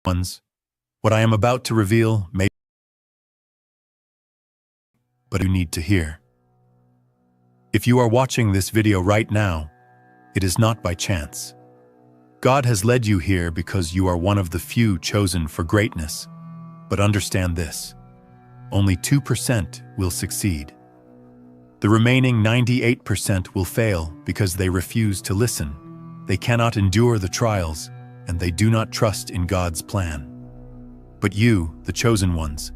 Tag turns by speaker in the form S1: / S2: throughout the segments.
S1: ones. What I am about to reveal may but you need to hear. If you are watching this video right now, it is not by chance. God has led you here because you are one of the few chosen for greatness. But understand this, only 2% will succeed. The remaining 98% will fail because they refuse to listen, they cannot endure the trials, and they do not trust in God's plan. But you, the chosen ones,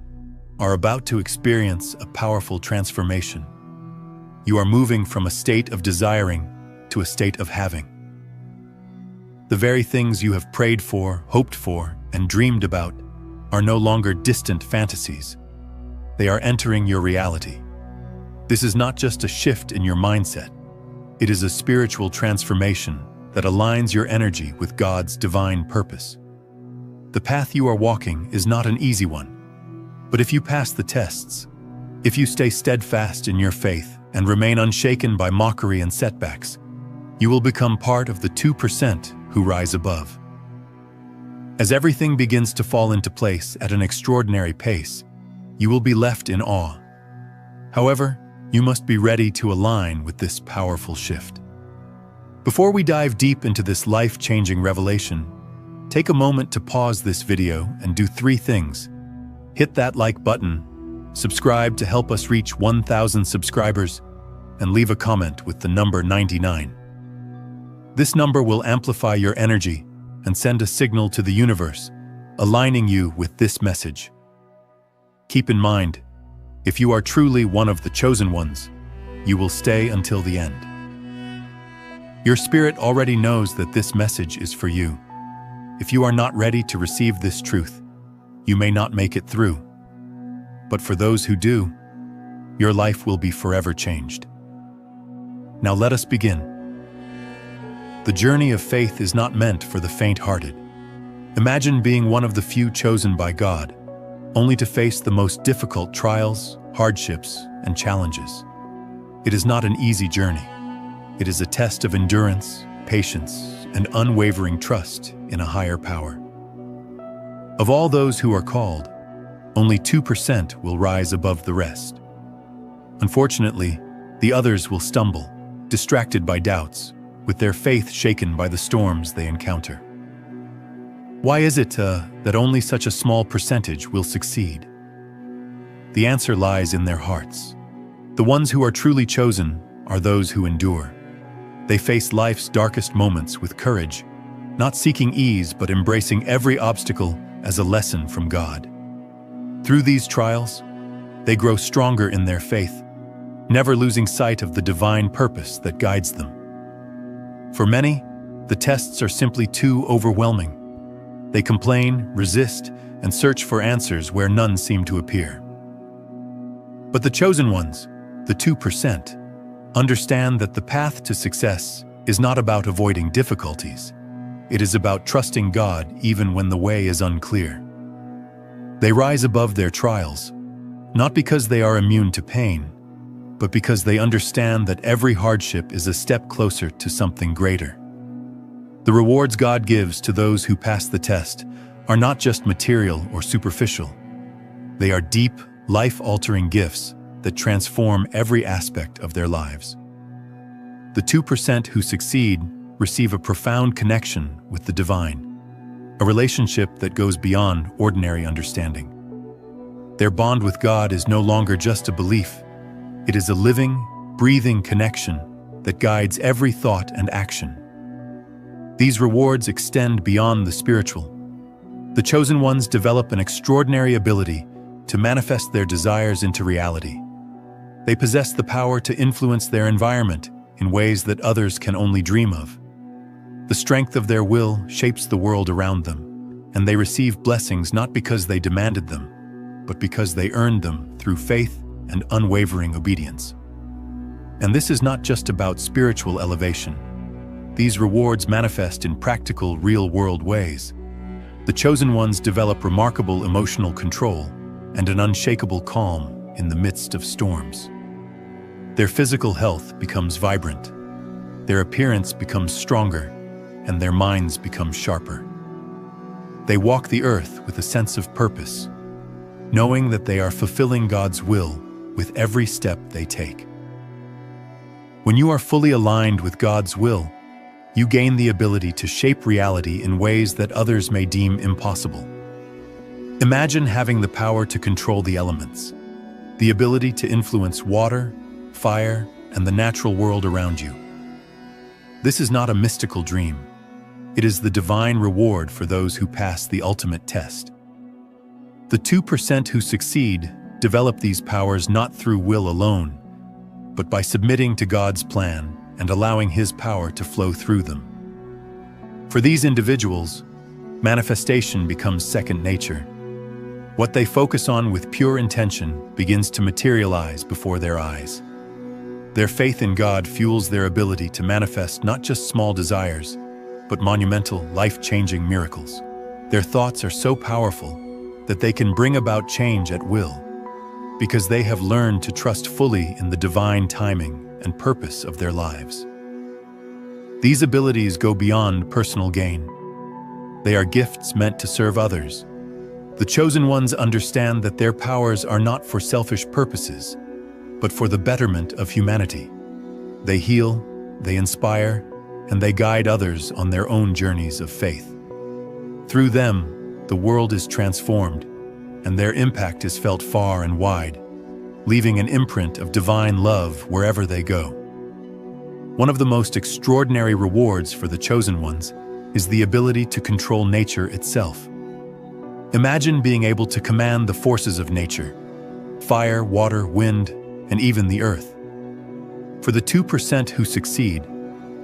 S1: are about to experience a powerful transformation. You are moving from a state of desiring to a state of having. The very things you have prayed for, hoped for, and dreamed about are no longer distant fantasies. They are entering your reality. This is not just a shift in your mindset. It is a spiritual transformation that aligns your energy with God's divine purpose. The path you are walking is not an easy one, but if you pass the tests, if you stay steadfast in your faith and remain unshaken by mockery and setbacks, you will become part of the 2% who rise above. As everything begins to fall into place at an extraordinary pace, you will be left in awe. However, you must be ready to align with this powerful shift. Before we dive deep into this life-changing revelation, take a moment to pause this video and do 3 things. Hit that like button, subscribe to help us reach 1,000 subscribers, and leave a comment with the number 99. This number will amplify your energy and send a signal to the universe, aligning you with this message. Keep in mind, if you are truly one of the chosen ones, you will stay until the end. Your spirit already knows that this message is for you. If you are not ready to receive this truth, you may not make it through. But for those who do, your life will be forever changed. Now let us begin. The journey of faith is not meant for the faint-hearted. Imagine being one of the few chosen by God, only to face the most difficult trials, hardships, and challenges. It is not an easy journey. It is a test of endurance, patience, and unwavering trust in a higher power. Of all those who are called, only 2% will rise above the rest. Unfortunately, the others will stumble, distracted by doubts, with their faith shaken by the storms they encounter. Why is it that only such a small percentage will succeed? The answer lies in their hearts. The ones who are truly chosen are those who endure. They face life's darkest moments with courage, not seeking ease but embracing every obstacle as a lesson from God. Through these trials, they grow stronger in their faith, never losing sight of the divine purpose that guides them. For many, the tests are simply too overwhelming. They complain, resist, and search for answers where none seem to appear. But the chosen ones, the 2%, understand that the path to success is not about avoiding difficulties. It is about trusting God even when the way is unclear. They rise above their trials, not because they are immune to pain, but because they understand that every hardship is a step closer to something greater. The rewards God gives to those who pass the test are not just material or superficial. They are deep, life-altering gifts that transform every aspect of their lives. The 2% who succeed receive a profound connection with the divine, a relationship that goes beyond ordinary understanding. Their bond with God is no longer just a belief. It is a living, breathing connection that guides every thought and action. These rewards extend beyond the spiritual. The chosen ones develop an extraordinary ability to manifest their desires into reality. They possess the power to influence their environment in ways that others can only dream of. The strength of their will shapes the world around them, and they receive blessings not because they demanded them, but because they earned them through faith and unwavering obedience. And this is not just about spiritual elevation. These rewards manifest in practical, real-world ways. The chosen ones develop remarkable emotional control and an unshakable calm in the midst of storms. Their physical health becomes vibrant, their appearance becomes stronger, and their minds become sharper. They walk the earth with a sense of purpose, knowing that they are fulfilling God's will with every step they take. When you are fully aligned with God's will, you gain the ability to shape reality in ways that others may deem impossible. Imagine having the power to control the elements, the ability to influence water, fire, and the natural world around you. This is not a mystical dream. It is the divine reward for those who pass the ultimate test. The 2% who succeed develop these powers not through will alone, but by submitting to God's plan and allowing His power to flow through them. For these individuals, manifestation becomes second nature. What they focus on with pure intention begins to materialize before their eyes. Their faith in God fuels their ability to manifest not just small desires, but monumental, life-changing miracles. Their thoughts are so powerful that they can bring about change at will, because they have learned to trust fully in the divine timing and purpose of their lives. These abilities go beyond personal gain. They are gifts meant to serve others. The chosen ones understand that their powers are not for selfish purposes, but for the betterment of humanity. They heal, they inspire, and they guide others on their own journeys of faith. Through them, the world is transformed, and their impact is felt far and wide, leaving an imprint of divine love wherever they go. One of the most extraordinary rewards for the chosen ones is the ability to control nature itself. Imagine being able to command the forces of nature: fire, water, wind, and even the earth. For the 2% who succeed,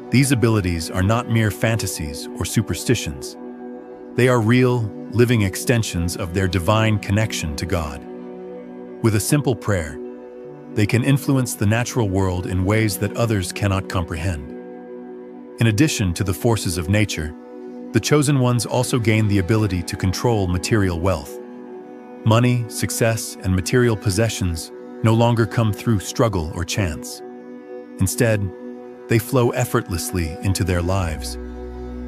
S1: these abilities are not mere fantasies or superstitions. They are real, living extensions of their divine connection to God. With a simple prayer, they can influence the natural world in ways that others cannot comprehend. In addition to the forces of nature, the chosen ones also gain the ability to control material wealth. Money, success, and material possessions no longer come through struggle or chance. Instead, they flow effortlessly into their lives,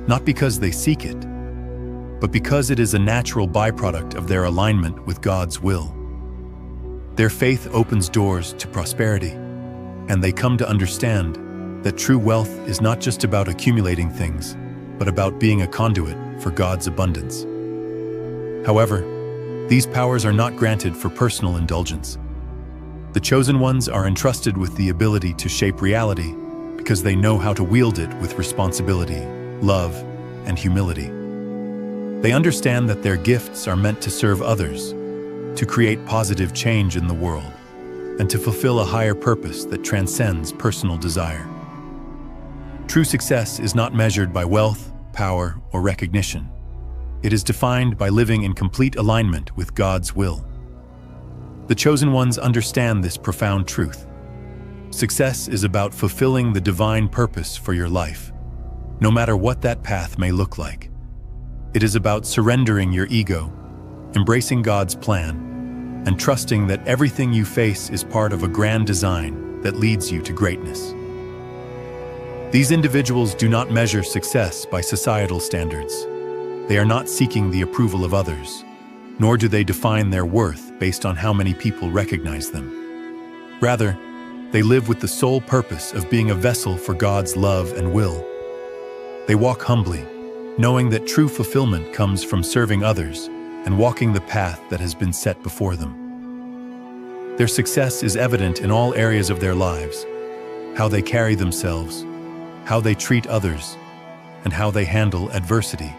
S1: not because they seek it, but because it is a natural byproduct of their alignment with God's will. Their faith opens doors to prosperity, and they come to understand that true wealth is not just about accumulating things, but about being a conduit for God's abundance. However, these powers are not granted for personal indulgence. The chosen ones are entrusted with the ability to shape reality because they know how to wield it with responsibility, love, and humility. They understand that their gifts are meant to serve others, to create positive change in the world, and to fulfill a higher purpose that transcends personal desire. True success is not measured by wealth, power, or recognition. It is defined by living in complete alignment with God's will. The chosen ones understand this profound truth. Success is about fulfilling the divine purpose for your life, no matter what that path may look like. It is about surrendering your ego, embracing God's plan, and trusting that everything you face is part of a grand design that leads you to greatness. These individuals do not measure success by societal standards. They are not seeking the approval of others, nor do they define their worth based on how many people recognize them. Rather, they live with the sole purpose of being a vessel for God's love and will. They walk humbly, knowing that true fulfillment comes from serving others and walking the path that has been set before them. Their success is evident in all areas of their lives: how they carry themselves, how they treat others, and how they handle adversity.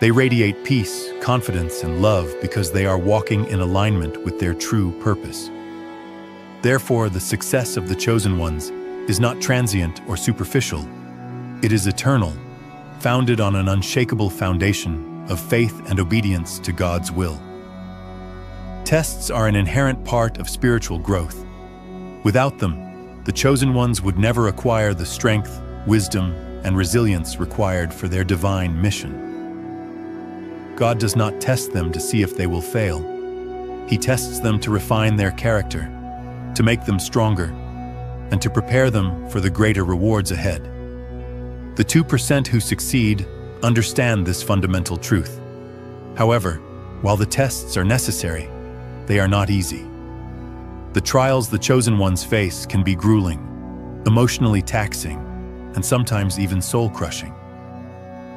S1: They radiate peace, confidence, and love because they are walking in alignment with their true purpose. Therefore, the success of the chosen ones is not transient or superficial. It is eternal, founded on an unshakable foundation of faith and obedience to God's will. Tests are an inherent part of spiritual growth. Without them, the chosen ones would never acquire the strength, wisdom, and resilience required for their divine mission. God does not test them to see if they will fail. He tests them to refine their character, to make them stronger, and to prepare them for the greater rewards ahead. The 2% who succeed understand this fundamental truth. However, while the tests are necessary, they are not easy. The trials the chosen ones face can be grueling, emotionally taxing, and sometimes even soul-crushing.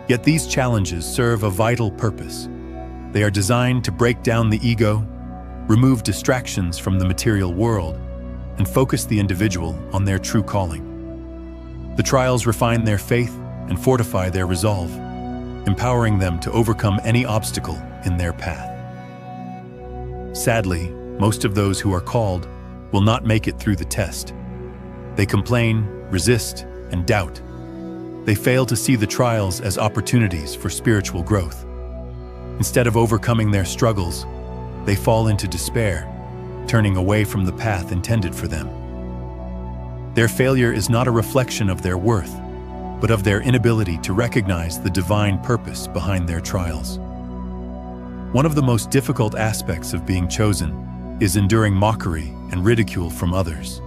S1: Yet these challenges serve a vital purpose. They are designed to break down the ego, remove distractions from the material world, and focus the individual on their true calling. The trials refine their faith and fortify their resolve, empowering them to overcome any obstacle in their path. Sadly, most of those who are called will not make it through the test. They complain, resist, and doubt. They fail to see the trials as opportunities for spiritual growth. Instead of overcoming their struggles, they fall into despair, turning away from the path intended for them. Their failure is not a reflection of their worth, but of their inability to recognize the divine purpose behind their trials. One of the most difficult aspects of being chosen is enduring mockery and ridicule from others.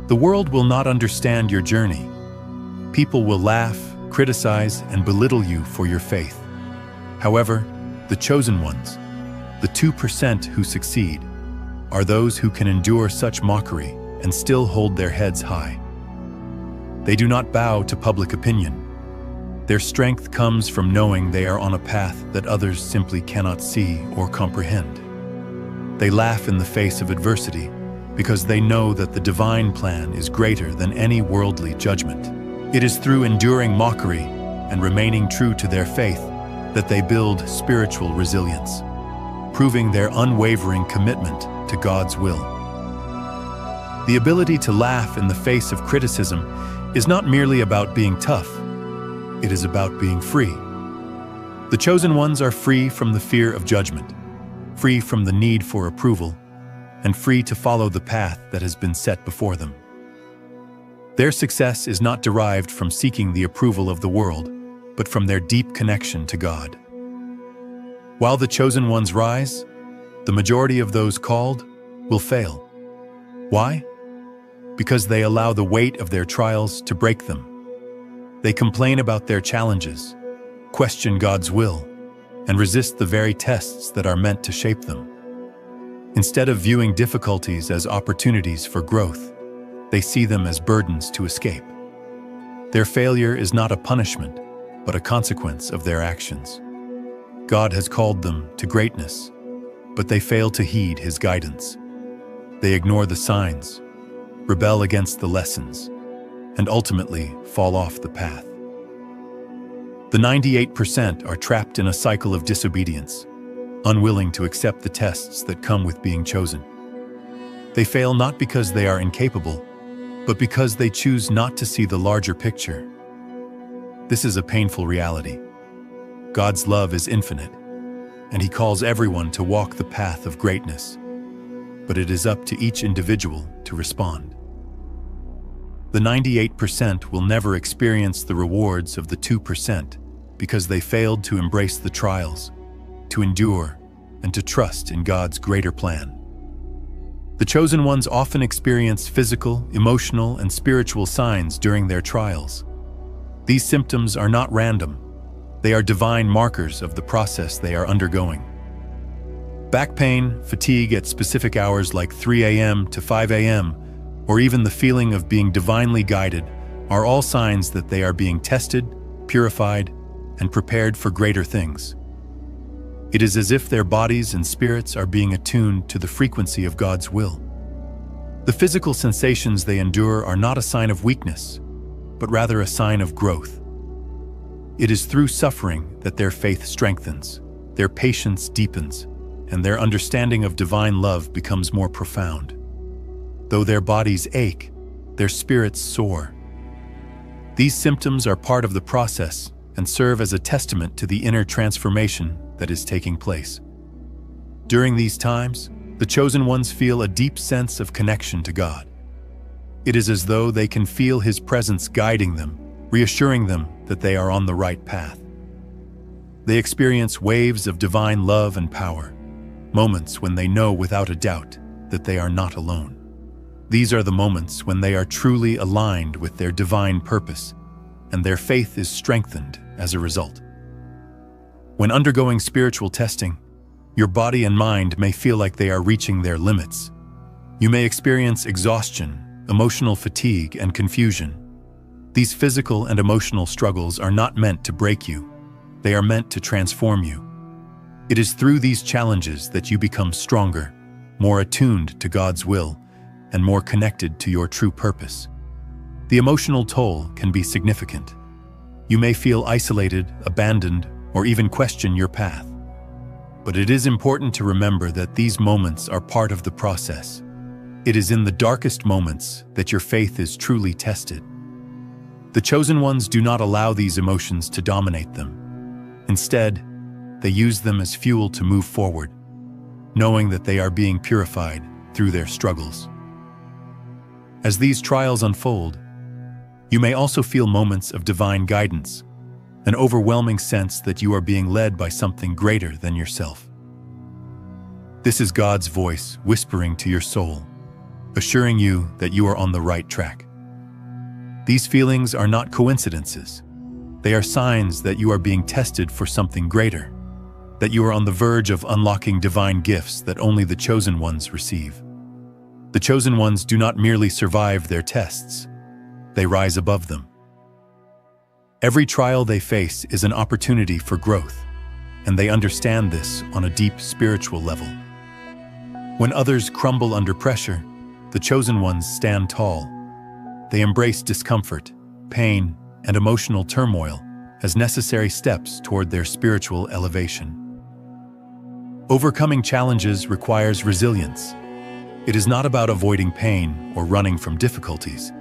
S1: The world will not understand your journey. People will laugh, criticize, and belittle you for your faith. However, the chosen ones, the 2% who succeed, are those who can endure such mockery and still hold their heads high. They do not bow to public opinion. Their strength comes from knowing they are on a path that others simply cannot see or comprehend. They laugh in the face of adversity because they know that the divine plan is greater than any worldly judgment. It is through enduring mockery and remaining true to their faith that they build spiritual resilience, proving their unwavering commitment to God's will. The ability to laugh in the face of criticism is not merely about being tough, it is about being free. The chosen ones are free from the fear of judgment, free from the need for approval, and free to follow the path that has been set before them. Their success is not derived from seeking the approval of the world, but from their deep connection to God. While the chosen ones rise, the majority of those called will fail. Why? Because they allow the weight of their trials to break them. They complain about their challenges, question God's will, and resist the very tests that are meant to shape them. Instead of viewing difficulties as opportunities for growth, they see them as burdens to escape. Their failure is not a punishment, but a consequence of their actions. God has called them to greatness, but they fail to heed His guidance. They ignore the signs, rebel against the lessons, and ultimately fall off the path. The 98% are trapped in a cycle of disobedience, unwilling to accept the tests that come with being chosen. They fail not because they are incapable, but because they choose not to see the larger picture. This is a painful reality. God's love is infinite, and He calls everyone to walk the path of greatness, but it is up to each individual to respond. The 98% will never experience the rewards of the 2% because they failed to embrace the trials, to endure, and to trust in God's greater plan. The chosen ones often experience physical, emotional, and spiritual signs during their trials. These symptoms are not random. They are divine markers of the process they are undergoing. Back pain, fatigue at specific hours like 3 a.m. to 5 a.m., or even the feeling of being divinely guided are all signs that they are being tested, purified, and prepared for greater things. It is as if their bodies and spirits are being attuned to the frequency of God's will. The physical sensations they endure are not a sign of weakness, but rather a sign of growth. It is through suffering that their faith strengthens, their patience deepens, and their understanding of divine love becomes more profound. Though their bodies ache, their spirits soar. These symptoms are part of the process and serve as a testament to the inner transformation that is taking place. During these times, the chosen ones feel a deep sense of connection to God. It is as though they can feel His presence guiding them, reassuring them that they are on the right path. They experience waves of divine love and power, moments when they know without a doubt that they are not alone. These are the moments when they are truly aligned with their divine purpose, and their faith is strengthened as a result. When undergoing spiritual testing, your body and mind may feel like they are reaching their limits. You may experience exhaustion, emotional fatigue, and confusion. These physical and emotional struggles are not meant to break you. They are meant to transform you. It is through these challenges that you become stronger, more attuned to God's will, and more connected to your true purpose. The emotional toll can be significant. You may feel isolated, abandoned, or even question your path. But it is important to remember that these moments are part of the process. It is in the darkest moments that your faith is truly tested. The chosen ones do not allow these emotions to dominate them. Instead, they use them as fuel to move forward, knowing that they are being purified through their struggles. As these trials unfold, you may also feel moments of divine guidance, an overwhelming sense that you are being led by something greater than yourself. This is God's voice whispering to your soul, assuring you that you are on the right track. These feelings are not coincidences. They are signs that you are being tested for something greater, that you are on the verge of unlocking divine gifts that only the chosen ones receive. The chosen ones do not merely survive their tests, they rise above them. Every trial they face is an opportunity for growth, and they understand this on a deep spiritual level. When others crumble under pressure, the chosen ones stand tall. They embrace discomfort, pain, and emotional turmoil as necessary steps toward their spiritual elevation. Overcoming challenges requires resilience. It is not about avoiding pain or running from difficulties.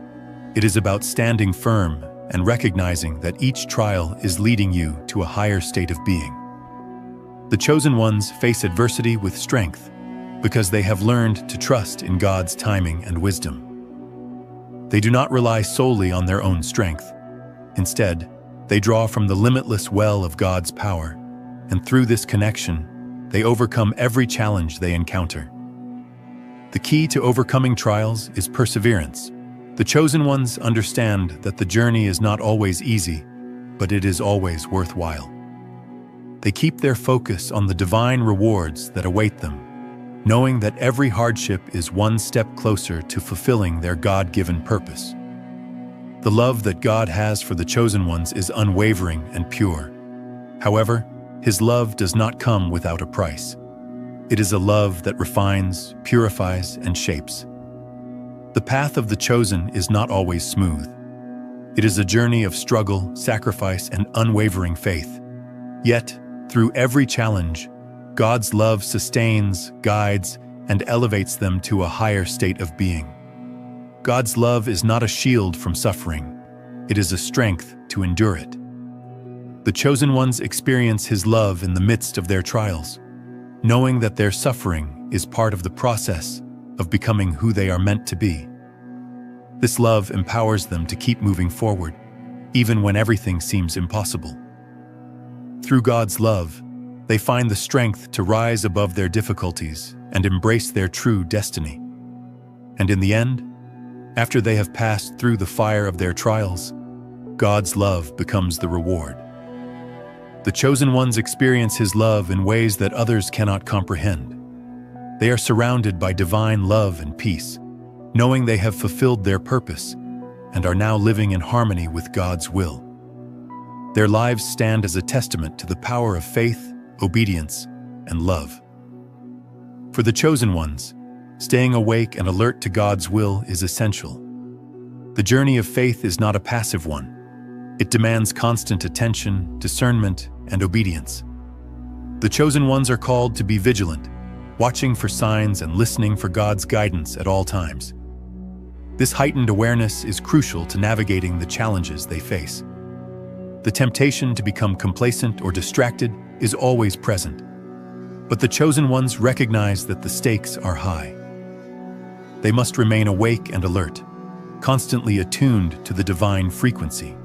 S1: It is about standing firm and recognizing that each trial is leading you to a higher state of being. The chosen ones face adversity with strength because they have learned to trust in God's timing and wisdom. They do not rely solely on their own strength. Instead, they draw from the limitless well of God's power, and through this connection, they overcome every challenge they encounter. The key to overcoming trials is perseverance. The chosen ones understand that the journey is not always easy, but it is always worthwhile. They keep their focus on the divine rewards that await them, knowing that every hardship is one step closer to fulfilling their God-given purpose. The love that God has for the chosen ones is unwavering and pure. However, His love does not come without a price. It is a love that refines, purifies, and shapes. The path of the chosen is not always smooth. It is a journey of struggle, sacrifice, and unwavering faith. Yet, through every challenge, God's love sustains, guides, and elevates them to a higher state of being. God's love is not a shield from suffering. It is a strength to endure it. The chosen ones experience His love in the midst of their trials, knowing that their suffering is part of the process of becoming who they are meant to be. This love empowers them to keep moving forward, even when everything seems impossible. Through God's love, they find the strength to rise above their difficulties and embrace their true destiny. And in the end, after they have passed through the fire of their trials, God's love becomes the reward. The chosen ones experience His love in ways that others cannot comprehend. They are surrounded by divine love and peace, knowing they have fulfilled their purpose and are now living in harmony with God's will. Their lives stand as a testament to the power of faith, obedience, and love. For the chosen ones, staying awake and alert to God's will is essential. The journey of faith is not a passive one. It demands constant attention, discernment, and obedience. The chosen ones are called to be vigilant, watching for signs and listening for God's guidance at all times. This heightened awareness is crucial to navigating the challenges they face. The temptation to become complacent or distracted is always present, but the chosen ones recognize that the stakes are high. They must remain awake and alert, constantly attuned to the divine frequency.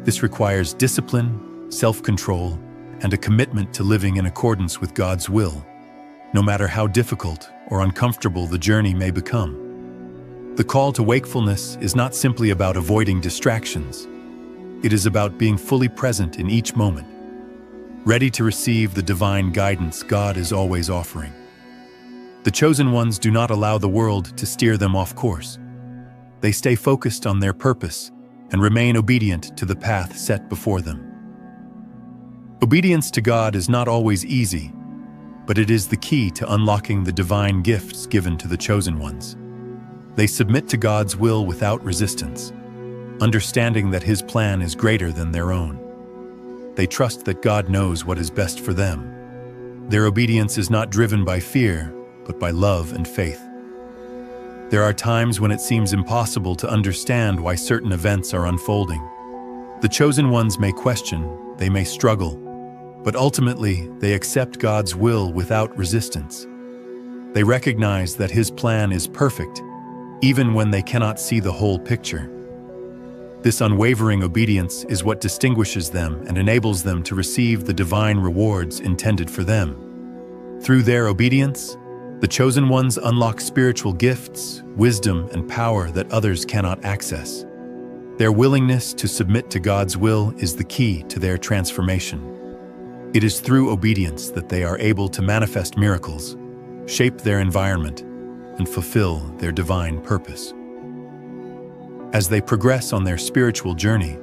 S1: This requires discipline, self-control, and a commitment to living in accordance with God's will, no matter how difficult or uncomfortable the journey may become. The call to wakefulness is not simply about avoiding distractions. It is about being fully present in each moment. ready to receive the divine guidance God is always offering. The chosen ones do not allow the world to steer them off course. They stay focused on their purpose and remain obedient to the path set before them. Obedience to God is not always easy, but it is the key to unlocking the divine gifts given to the chosen ones. They submit to God's will without resistance, understanding that His plan is greater than their own. They trust that God knows what is best for them. Their obedience is not driven by fear, but by love and faith. There are times when it seems impossible to understand why certain events are unfolding. The chosen ones may question, they may struggle, but ultimately they accept God's will without resistance. They recognize that His plan is perfect, even when they cannot see the whole picture. This unwavering obedience is what distinguishes them and enables them to receive the divine rewards intended for them. Through their obedience, the chosen ones unlock spiritual gifts, wisdom, and power that others cannot access. Their willingness to submit to God's will is the key to their transformation. It is through obedience that they are able to manifest miracles, shape their environment, and fulfill their divine purpose. As they progress on their spiritual journey,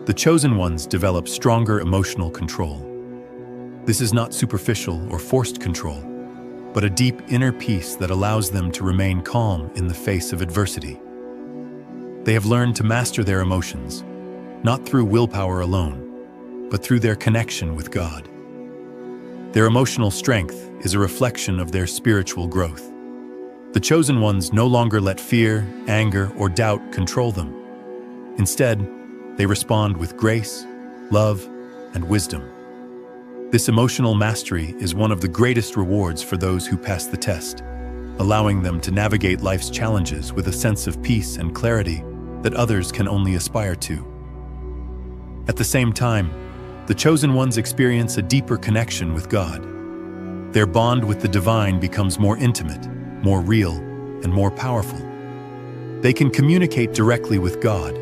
S1: the chosen ones develop stronger emotional control. This is not superficial or forced control, but a deep inner peace that allows them to remain calm in the face of adversity. They have learned to master their emotions, not through willpower alone, but through their connection with God. Their emotional strength is a reflection of their spiritual growth. The chosen ones no longer let fear, anger, or doubt control them. Instead, they respond with grace, love, and wisdom. This emotional mastery is one of the greatest rewards for those who pass the test, allowing them to navigate life's challenges with a sense of peace and clarity that others can only aspire to. At the same time, the chosen ones experience a deeper connection with God. Their bond with the divine becomes more intimate, more real, and more powerful. They can communicate directly with God,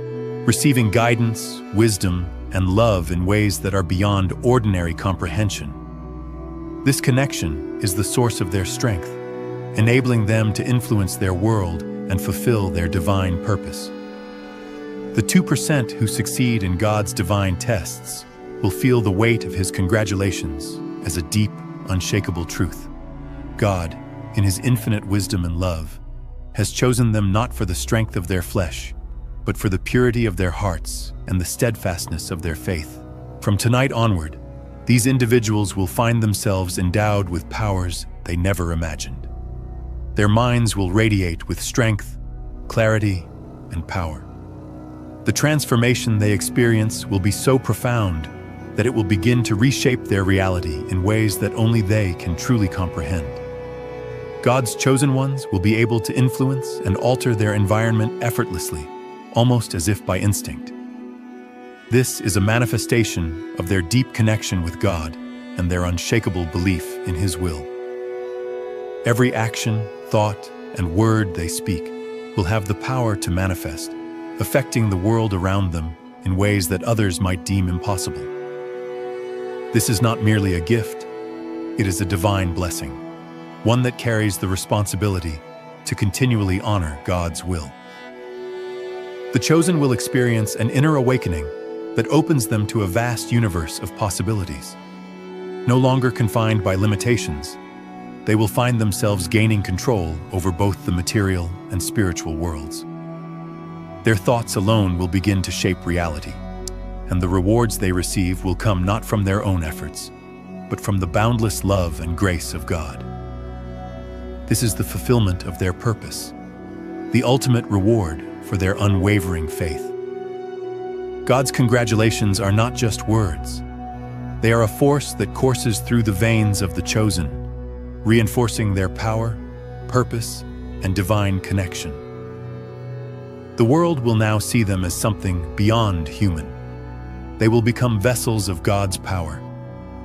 S1: receiving guidance, wisdom, and love in ways that are beyond ordinary comprehension. This connection is the source of their strength, enabling them to influence their world and fulfill their divine purpose. The 2% who succeed in God's divine tests will feel the weight of His congratulations as a deep, unshakable truth. God, in His infinite wisdom and love, has chosen them not for the strength of their flesh, but for the purity of their hearts and the steadfastness of their faith. From tonight onward, these individuals will find themselves endowed with powers they never imagined. Their minds will radiate with strength, clarity, and power. The transformation they experience will be so profound that it will begin to reshape their reality in ways that only they can truly comprehend. God's chosen ones will be able to influence and alter their environment effortlessly, almost as if by instinct. This is a manifestation of their deep connection with God and their unshakable belief in His will. Every action, thought, and word they speak will have the power to manifest, affecting the world around them in ways that others might deem impossible. This is not merely a gift, it is a divine blessing, one that carries the responsibility to continually honor God's will. The chosen will experience an inner awakening that opens them to a vast universe of possibilities. No longer confined by limitations, they will find themselves gaining control over both the material and spiritual worlds. Their thoughts alone will begin to shape reality, and the rewards they receive will come not from their own efforts, but from the boundless love and grace of God. This is the fulfillment of their purpose, the ultimate reward for their unwavering faith. God's congratulations are not just words. They are a force that courses through the veins of the chosen, reinforcing their power, purpose, and divine connection. The world will now see them as something beyond human. They will become vessels of God's power,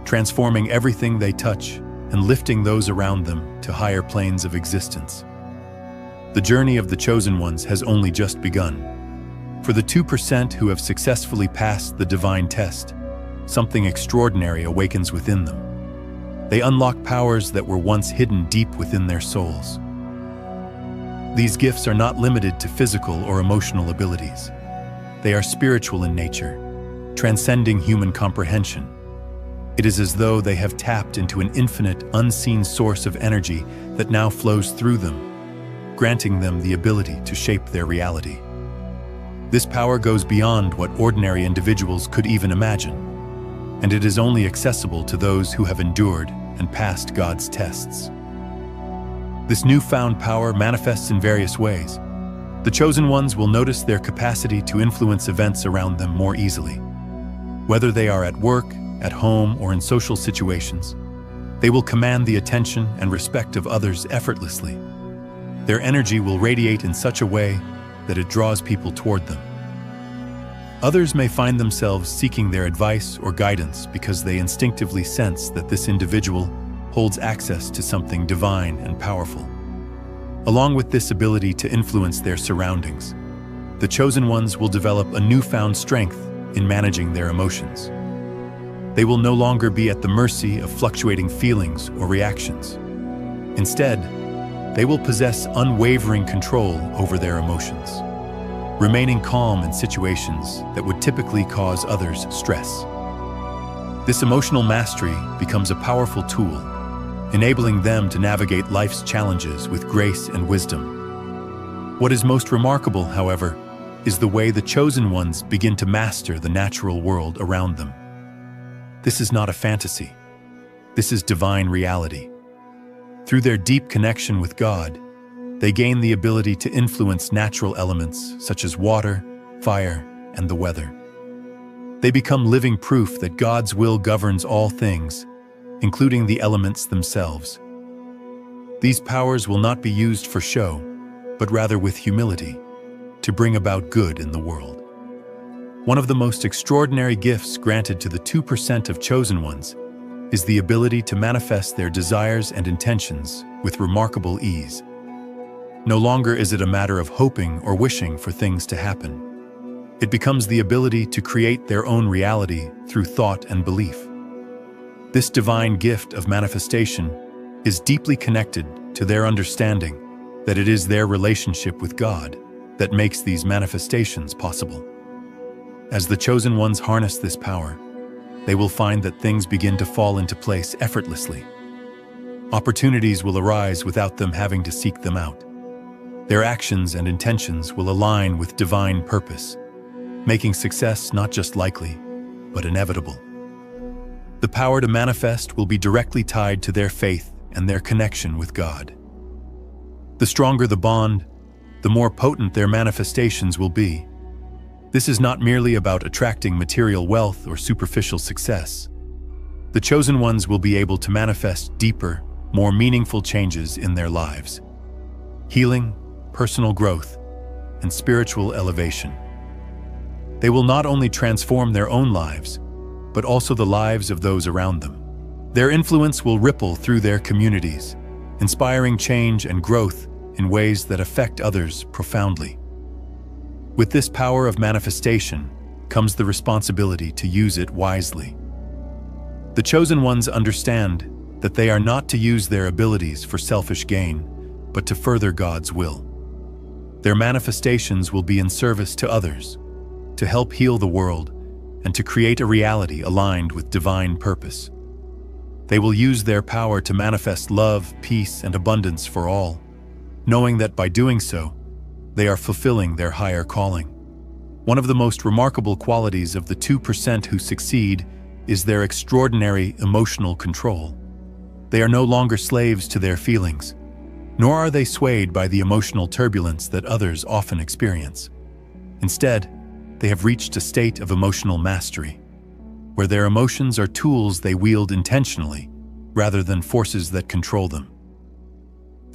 S1: transforming everything they touch and lifting those around them to higher planes of existence. The journey of the chosen ones has only just begun. For the 2% who have successfully passed the divine test, something extraordinary awakens within them. They unlock powers that were once hidden deep within their souls. These gifts are not limited to physical or emotional abilities. They are spiritual in nature, transcending human comprehension. It is as though they have tapped into an infinite, unseen source of energy that now flows through them, granting them the ability to shape their reality. This power goes beyond what ordinary individuals could even imagine, and it is only accessible to those who have endured and passed God's tests. This newfound power manifests in various ways. The chosen ones will notice their capacity to influence events around them more easily. Whether they are at work, at home, or in social situations, they will command the attention and respect of others effortlessly. Their energy will radiate in such a way that it draws people toward them. Others may find themselves seeking their advice or guidance because they instinctively sense that this individual holds access to something divine and powerful. Along with this ability to influence their surroundings, the chosen ones will develop a newfound strength in managing their emotions. They will no longer be at the mercy of fluctuating feelings or reactions. Instead, they will possess unwavering control over their emotions, remaining calm in situations that would typically cause others stress. This emotional mastery becomes a powerful tool, enabling them to navigate life's challenges with grace and wisdom. What is most remarkable, however, is the way the chosen ones begin to master the natural world around them. This is not a fantasy. This is divine reality. Through their deep connection with God, they gain the ability to influence natural elements such as water, fire, and the weather. They become living proof that God's will governs all things, including the elements themselves. These powers will not be used for show, but rather with humility, to bring about good in the world. One of the most extraordinary gifts granted to the 2% of chosen ones is the ability to manifest their desires and intentions with remarkable ease. No longer is it a matter of hoping or wishing for things to happen. It becomes the ability to create their own reality through thought and belief. This divine gift of manifestation is deeply connected to their understanding that it is their relationship with God that makes these manifestations possible. As the chosen ones harness this power, they will find that things begin to fall into place effortlessly. Opportunities will arise without them having to seek them out. Their actions and intentions will align with divine purpose, making success not just likely, but inevitable. The power to manifest will be directly tied to their faith and their connection with God. The stronger the bond, the more potent their manifestations will be. This is not merely about attracting material wealth or superficial success. The chosen ones will be able to manifest deeper, more meaningful changes in their lives. Healing, personal growth, and spiritual elevation. They will not only transform their own lives, but also the lives of those around them. Their influence will ripple through their communities, inspiring change and growth in ways that affect others profoundly. With this power of manifestation comes the responsibility to use it wisely. The chosen ones understand that they are not to use their abilities for selfish gain, but to further God's will. Their manifestations will be in service to others, to help heal the world, and to create a reality aligned with divine purpose. They will use their power to manifest love, peace, and abundance for all, knowing that by doing so, they are fulfilling their higher calling. One of the most remarkable qualities of the 2% who succeed is their extraordinary emotional control. They are no longer slaves to their feelings, nor are they swayed by the emotional turbulence that others often experience. Instead, they have reached a state of emotional mastery, where their emotions are tools they wield intentionally, rather than forces that control them.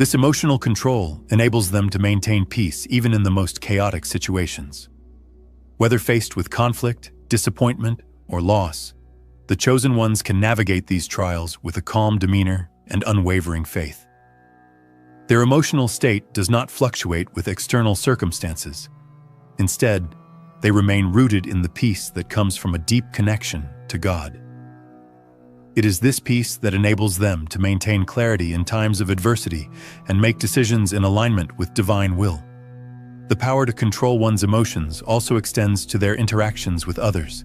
S1: This emotional control enables them to maintain peace even in the most chaotic situations. Whether faced with conflict, disappointment, or loss, the chosen ones can navigate these trials with a calm demeanor and unwavering faith. Their emotional state does not fluctuate with external circumstances. Instead, they remain rooted in the peace that comes from a deep connection to God. It is this peace that enables them to maintain clarity in times of adversity and make decisions in alignment with divine will. The power to control one's emotions also extends to their interactions with others.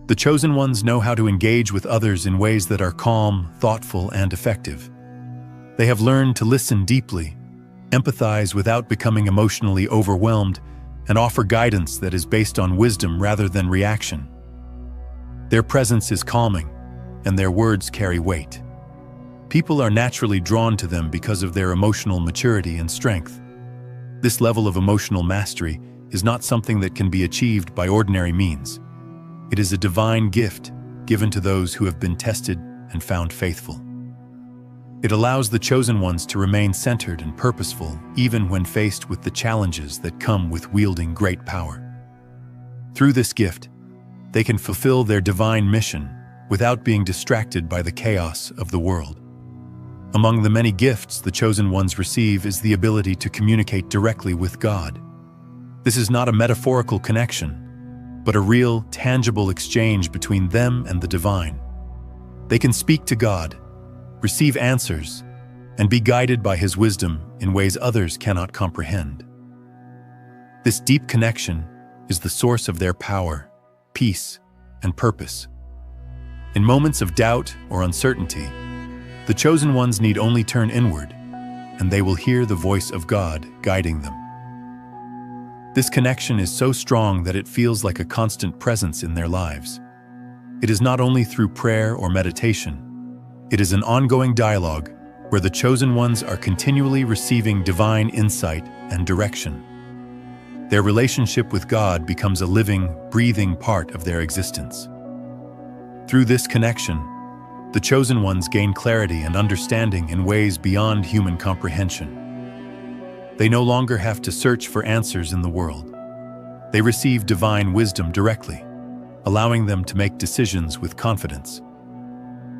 S1: The chosen ones know how to engage with others in ways that are calm, thoughtful, and effective. They have learned to listen deeply, empathize without becoming emotionally overwhelmed, and offer guidance that is based on wisdom rather than reaction. Their presence is calming, and their words carry weight. People are naturally drawn to them because of their emotional maturity and strength. This level of emotional mastery is not something that can be achieved by ordinary means. It is a divine gift given to those who have been tested and found faithful. It allows the chosen ones to remain centered and purposeful even when faced with the challenges that come with wielding great power. Through this gift, they can fulfill their divine mission without being distracted by the chaos of the world. Among the many gifts the chosen ones receive is the ability to communicate directly with God. This is not a metaphorical connection, but a real, tangible exchange between them and the divine. They can speak to God, receive answers, and be guided by His wisdom in ways others cannot comprehend. This deep connection is the source of their power, peace, and purpose. In moments of doubt or uncertainty, the chosen ones need only turn inward, and they will hear the voice of God guiding them. This connection is so strong that it feels like a constant presence in their lives. It is not only through prayer or meditation, it is an ongoing dialogue where the chosen ones are continually receiving divine insight and direction. Their relationship with God becomes a living, breathing part of their existence. Through this connection, the chosen ones gain clarity and understanding in ways beyond human comprehension. They no longer have to search for answers in the world. They receive divine wisdom directly, allowing them to make decisions with confidence.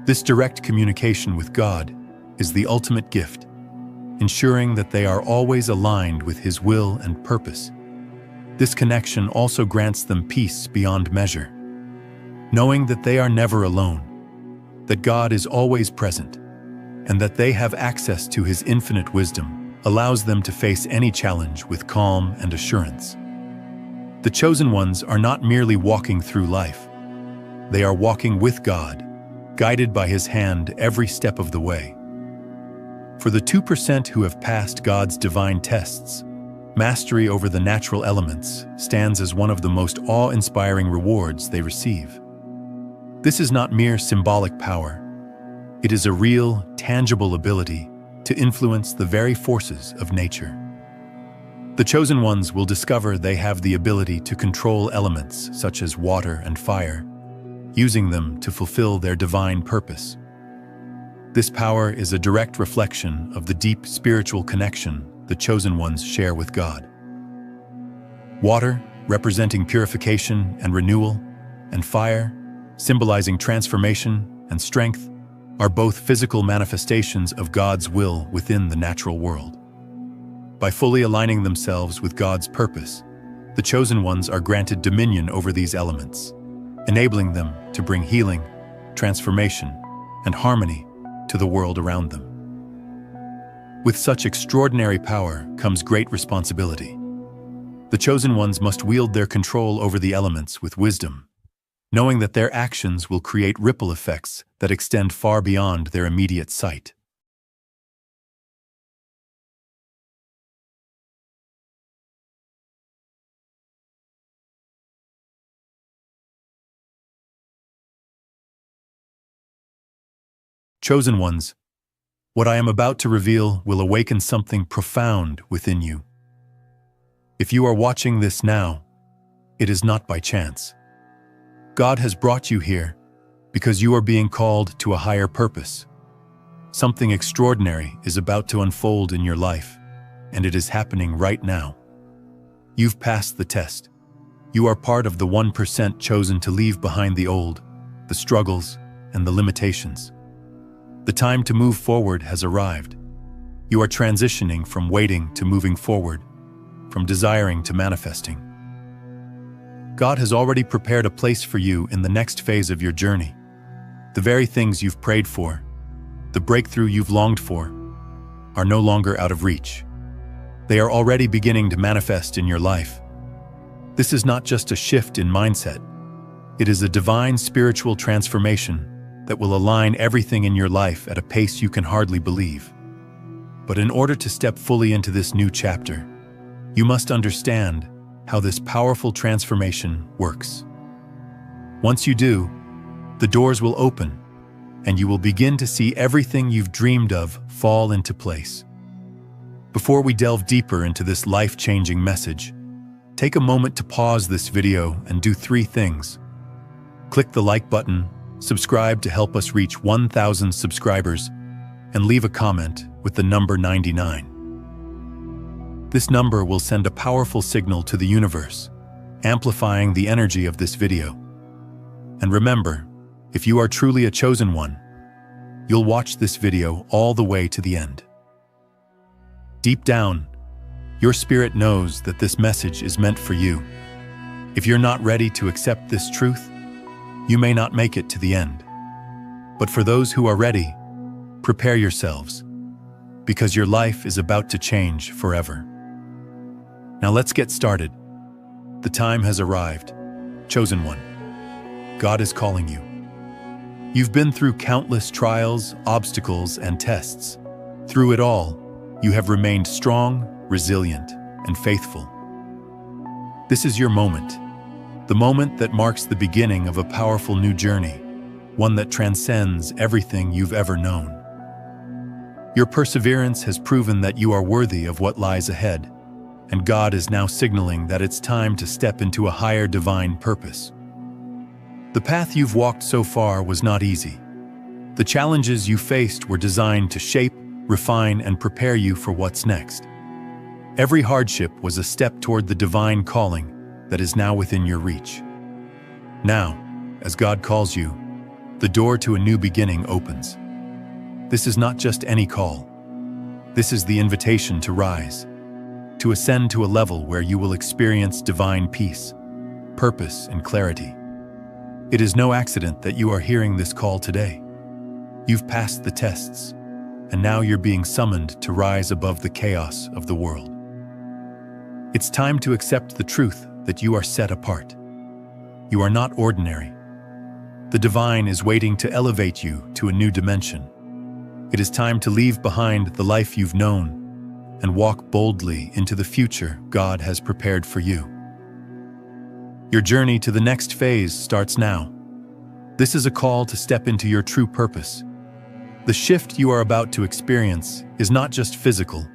S1: This direct communication with God is the ultimate gift, ensuring that they are always aligned with His will and purpose. This connection also grants them peace beyond measure, knowing that they are never alone, that God is always present, and that they have access to His infinite wisdom allows them to face any challenge with calm and assurance. The chosen ones are not merely walking through life. They are walking with God, guided by His hand every step of the way. For the 2% who have passed God's divine tests, mastery over the natural elements stands as one of the most awe-inspiring rewards they receive. This is not mere symbolic power. It is a real, tangible ability to influence the very forces of nature. The chosen ones will discover they have the ability to control elements such as water and fire, using them to fulfill their divine purpose. This power is a direct reflection of the deep spiritual connection the chosen ones share with God. Water, representing purification and renewal, and fire, symbolizing transformation and strength, are both physical manifestations of God's will within the natural world. By fully aligning themselves with God's purpose, the chosen ones are granted dominion over these elements, enabling them to bring healing, transformation, and harmony to the world around them. With such extraordinary power comes great responsibility. The chosen ones must wield their control over the elements with wisdom, knowing that their actions will create ripple effects that extend far beyond their immediate sight. Chosen ones, what I am about to reveal will awaken something profound within you. If you are watching this now, it is not by chance. God has brought you here because you are being called to a higher purpose. Something extraordinary is about to unfold in your life, and it is happening right now. You've passed the test. You are part of the 1% chosen to leave behind the old, the struggles, and the limitations. The time to move forward has arrived. You are transitioning from waiting to moving forward, from desiring to manifesting. God has already prepared a place for you in the next phase of your journey. The very things you've prayed for, the breakthrough you've longed for, are no longer out of reach. They are already beginning to manifest in your life. This is not just a shift in mindset. It is a divine spiritual transformation that will align everything in your life at a pace you can hardly believe. But in order to step fully into this new chapter, you must understand how this powerful transformation works. Once you do, the doors will open, and you will begin to see everything you've dreamed of fall into place. Before we delve deeper into this life-changing message, take a moment to pause this video and do 3 things. Click the like button, subscribe to help us reach 1,000 subscribers, and leave a comment with the number 99. This number will send a powerful signal to the universe, amplifying the energy of this video. And remember, if you are truly a chosen one, you'll watch this video all the way to the end. Deep down, your spirit knows that this message is meant for you. If you're not ready to accept this truth, you may not make it to the end. But for those who are ready, prepare yourselves, because your life is about to change forever. Now let's get started. The time has arrived. Chosen one, God is calling you. You've been through countless trials, obstacles, and tests. Through it all, you have remained strong, resilient, and faithful. This is your moment, the moment that marks the beginning of a powerful new journey, one that transcends everything you've ever known. Your perseverance has proven that you are worthy of what lies ahead, and God is now signaling that it's time to step into a higher divine purpose. The path you've walked so far was not easy. The challenges you faced were designed to shape, refine, and prepare you for what's next. Every hardship was a step toward the divine calling that is now within your reach. Now, as God calls you, the door to a new beginning opens. This is not just any call. This is the invitation to rise, to ascend to a level where you will experience divine peace, purpose, and clarity. It is no accident that you are hearing this call today. You've passed the tests, and now you're being summoned to rise above the chaos of the world. It's time to accept the truth that you are set apart. You are not ordinary. The divine is waiting to elevate you to a new dimension. It is time to leave behind the life you've known and walk boldly into the future God has prepared for you. Your journey to the next phase starts now. This is a call to step into your true purpose. The shift you are about to experience is not just physical,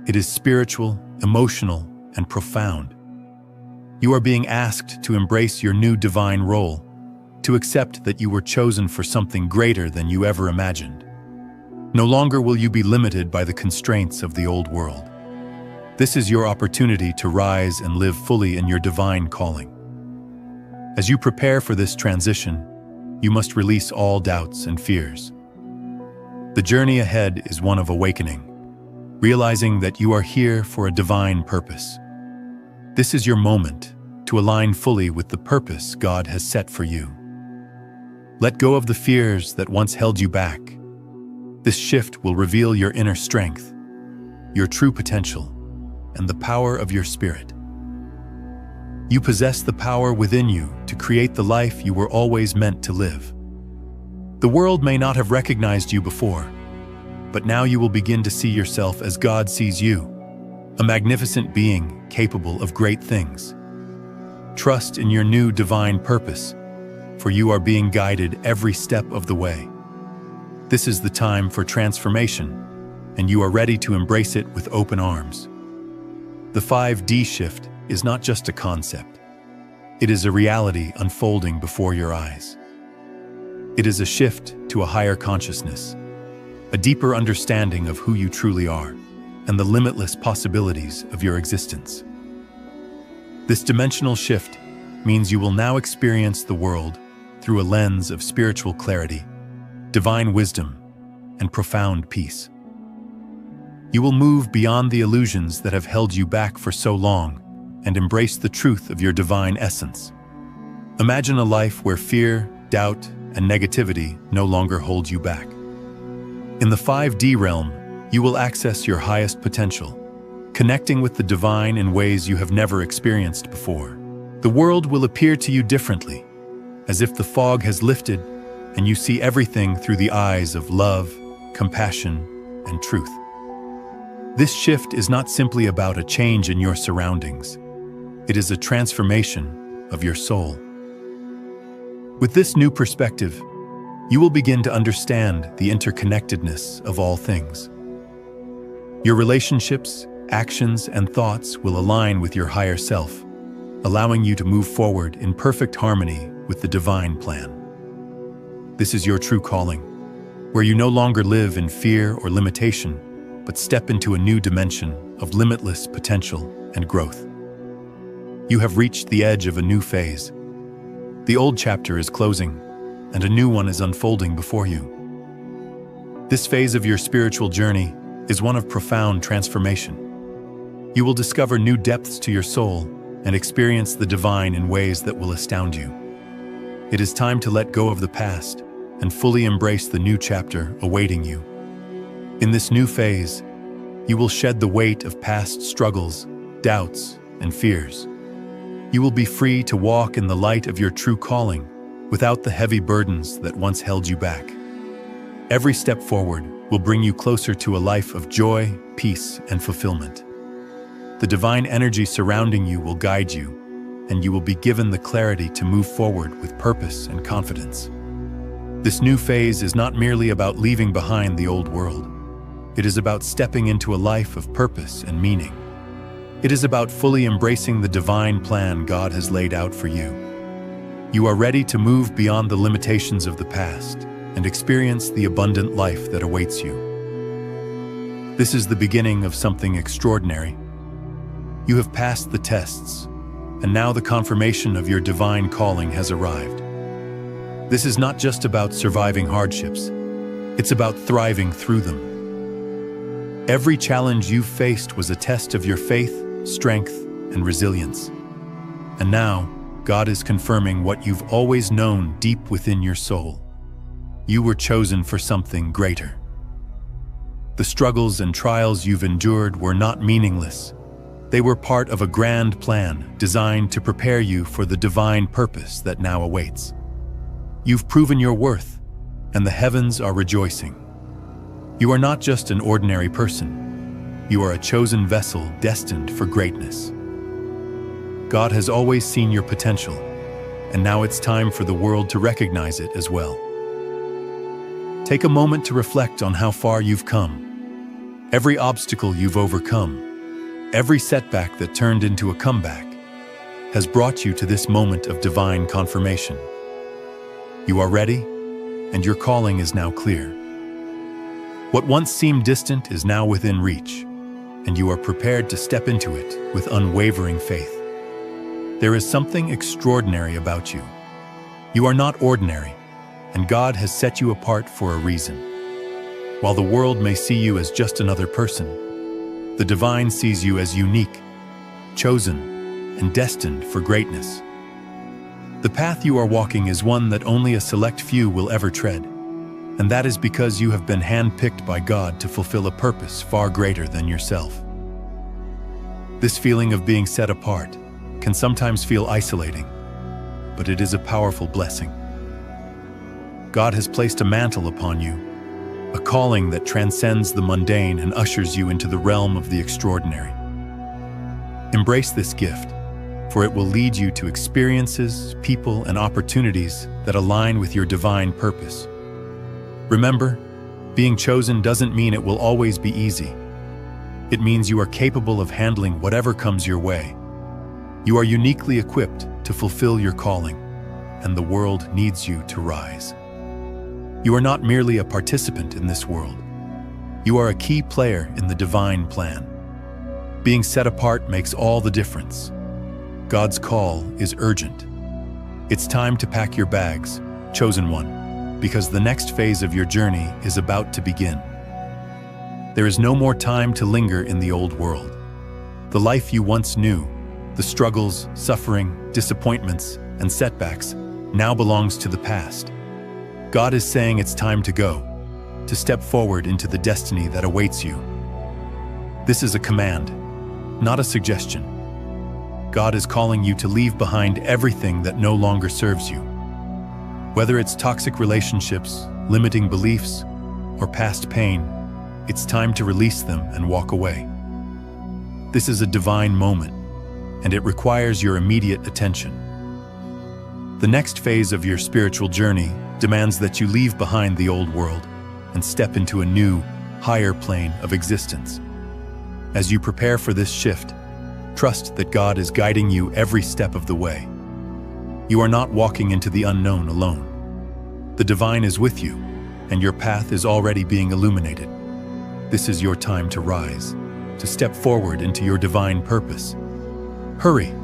S1: it is spiritual, emotional, and profound. You are being asked to embrace your new divine role, to accept that you were chosen for something greater than you ever imagined. No longer will you be limited by the constraints of the old world. This is your opportunity to rise and live fully in your divine calling. As you prepare for this transition, you must release all doubts and fears. The journey ahead is one of awakening, realizing that you are here for a divine purpose. This is your moment to align fully with the purpose God has set for you. Let go of the fears that once held you back. This shift will reveal your inner strength, your true potential, and the power of your spirit. You possess the power within you to create the life you were always meant to live. The world may not have recognized you before, but now you will begin to see yourself as God sees you, a magnificent being capable of great things. Trust in your new divine purpose, for you are being guided every step of the way. This is the time for transformation, and you are ready to embrace it with open arms. The 5D shift is not just a concept. It is a reality unfolding before your eyes. It is a shift to a higher consciousness, a deeper understanding of who you truly are, and the limitless possibilities of your existence. This dimensional shift means you will now experience the world through a lens of spiritual clarity, divine wisdom, and profound peace. You will move beyond the illusions that have held you back for so long and embrace the truth of your divine essence. Imagine a life where fear, doubt, and negativity no longer hold you back. In the 5D realm, you will access your highest potential, connecting with the divine in ways you have never experienced before. The world will appear to you differently, as if the fog has lifted and you see everything through the eyes of love, compassion, and truth. This shift is not simply about a change in your surroundings. It is a transformation of your soul. With this new perspective, you will begin to understand the interconnectedness of all things. Your relationships, actions, and thoughts will align with your higher self, allowing you to move forward in perfect harmony with the divine plan. This is your true calling, where you no longer live in fear or limitation, but step into a new dimension of limitless potential and growth. You have reached the edge of a new phase. The old chapter is closing, and a new one is unfolding before you. This phase of your spiritual journey is one of profound transformation. You will discover new depths to your soul and experience the divine in ways that will astound you. It is time to let go of the past and fully embrace the new chapter awaiting you. In this new phase, you will shed the weight of past struggles, doubts, and fears. You will be free to walk in the light of your true calling without the heavy burdens that once held you back. Every step forward will bring you closer to a life of joy, peace, and fulfillment. The divine energy surrounding you will guide you, and you will be given the clarity to move forward with purpose and confidence. This new phase is not merely about leaving behind the old world. It is about stepping into a life of purpose and meaning. It is about fully embracing the divine plan God has laid out for you. You are ready to move beyond the limitations of the past and experience the abundant life that awaits you. This is the beginning of something extraordinary. You have passed the tests, and now the confirmation of your divine calling has arrived. This is not just about surviving hardships, it's about thriving through them. Every challenge you've faced was a test of your faith, strength, and resilience. And now, God is confirming what you've always known deep within your soul. You were chosen for something greater. The struggles and trials you've endured were not meaningless. They were part of a grand plan designed to prepare you for the divine purpose that now awaits. You've proven your worth, and the heavens are rejoicing. You are not just an ordinary person. You are a chosen vessel destined for greatness. God has always seen your potential, and now it's time for the world to recognize it as well. Take a moment to reflect on how far you've come. Every obstacle you've overcome, every setback that turned into a comeback, has brought you to this moment of divine confirmation. You are ready, and your calling is now clear. What once seemed distant is now within reach, and you are prepared to step into it with unwavering faith. There is something extraordinary about you. You are not ordinary, and God has set you apart for a reason. While the world may see you as just another person, the divine sees you as unique, chosen, and destined for greatness. The path you are walking is one that only a select few will ever tread, and that is because you have been handpicked by God to fulfill a purpose far greater than yourself. This feeling of being set apart can sometimes feel isolating, but it is a powerful blessing. God has placed a mantle upon you, a calling that transcends the mundane and ushers you into the realm of the extraordinary. Embrace this gift, for it will lead you to experiences, people, and opportunities that align with your divine purpose. Remember, being chosen doesn't mean it will always be easy. It means you are capable of handling whatever comes your way. You are uniquely equipped to fulfill your calling, and the world needs you to rise. You are not merely a participant in this world. You are a key player in the divine plan. Being set apart makes all the difference. God's call is urgent. It's time to pack your bags, chosen one, because the next phase of your journey is about to begin. There is no more time to linger in the old world. The life you once knew, the struggles, suffering, disappointments, and setbacks now belongs to the past. God is saying it's time to go, to step forward into the destiny that awaits you. This is a command, not a suggestion. God is calling you to leave behind everything that no longer serves you. Whether it's toxic relationships, limiting beliefs, or past pain, it's time to release them and walk away. This is a divine moment, and it requires your immediate attention. The next phase of your spiritual journey demands that you leave behind the old world and step into a new, higher plane of existence. As you prepare for this shift, trust that God is guiding you every step of the way. You are not walking into the unknown alone. The divine is with you, and your path is already being illuminated. This is your time to rise, to step forward into your divine purpose. Hurry,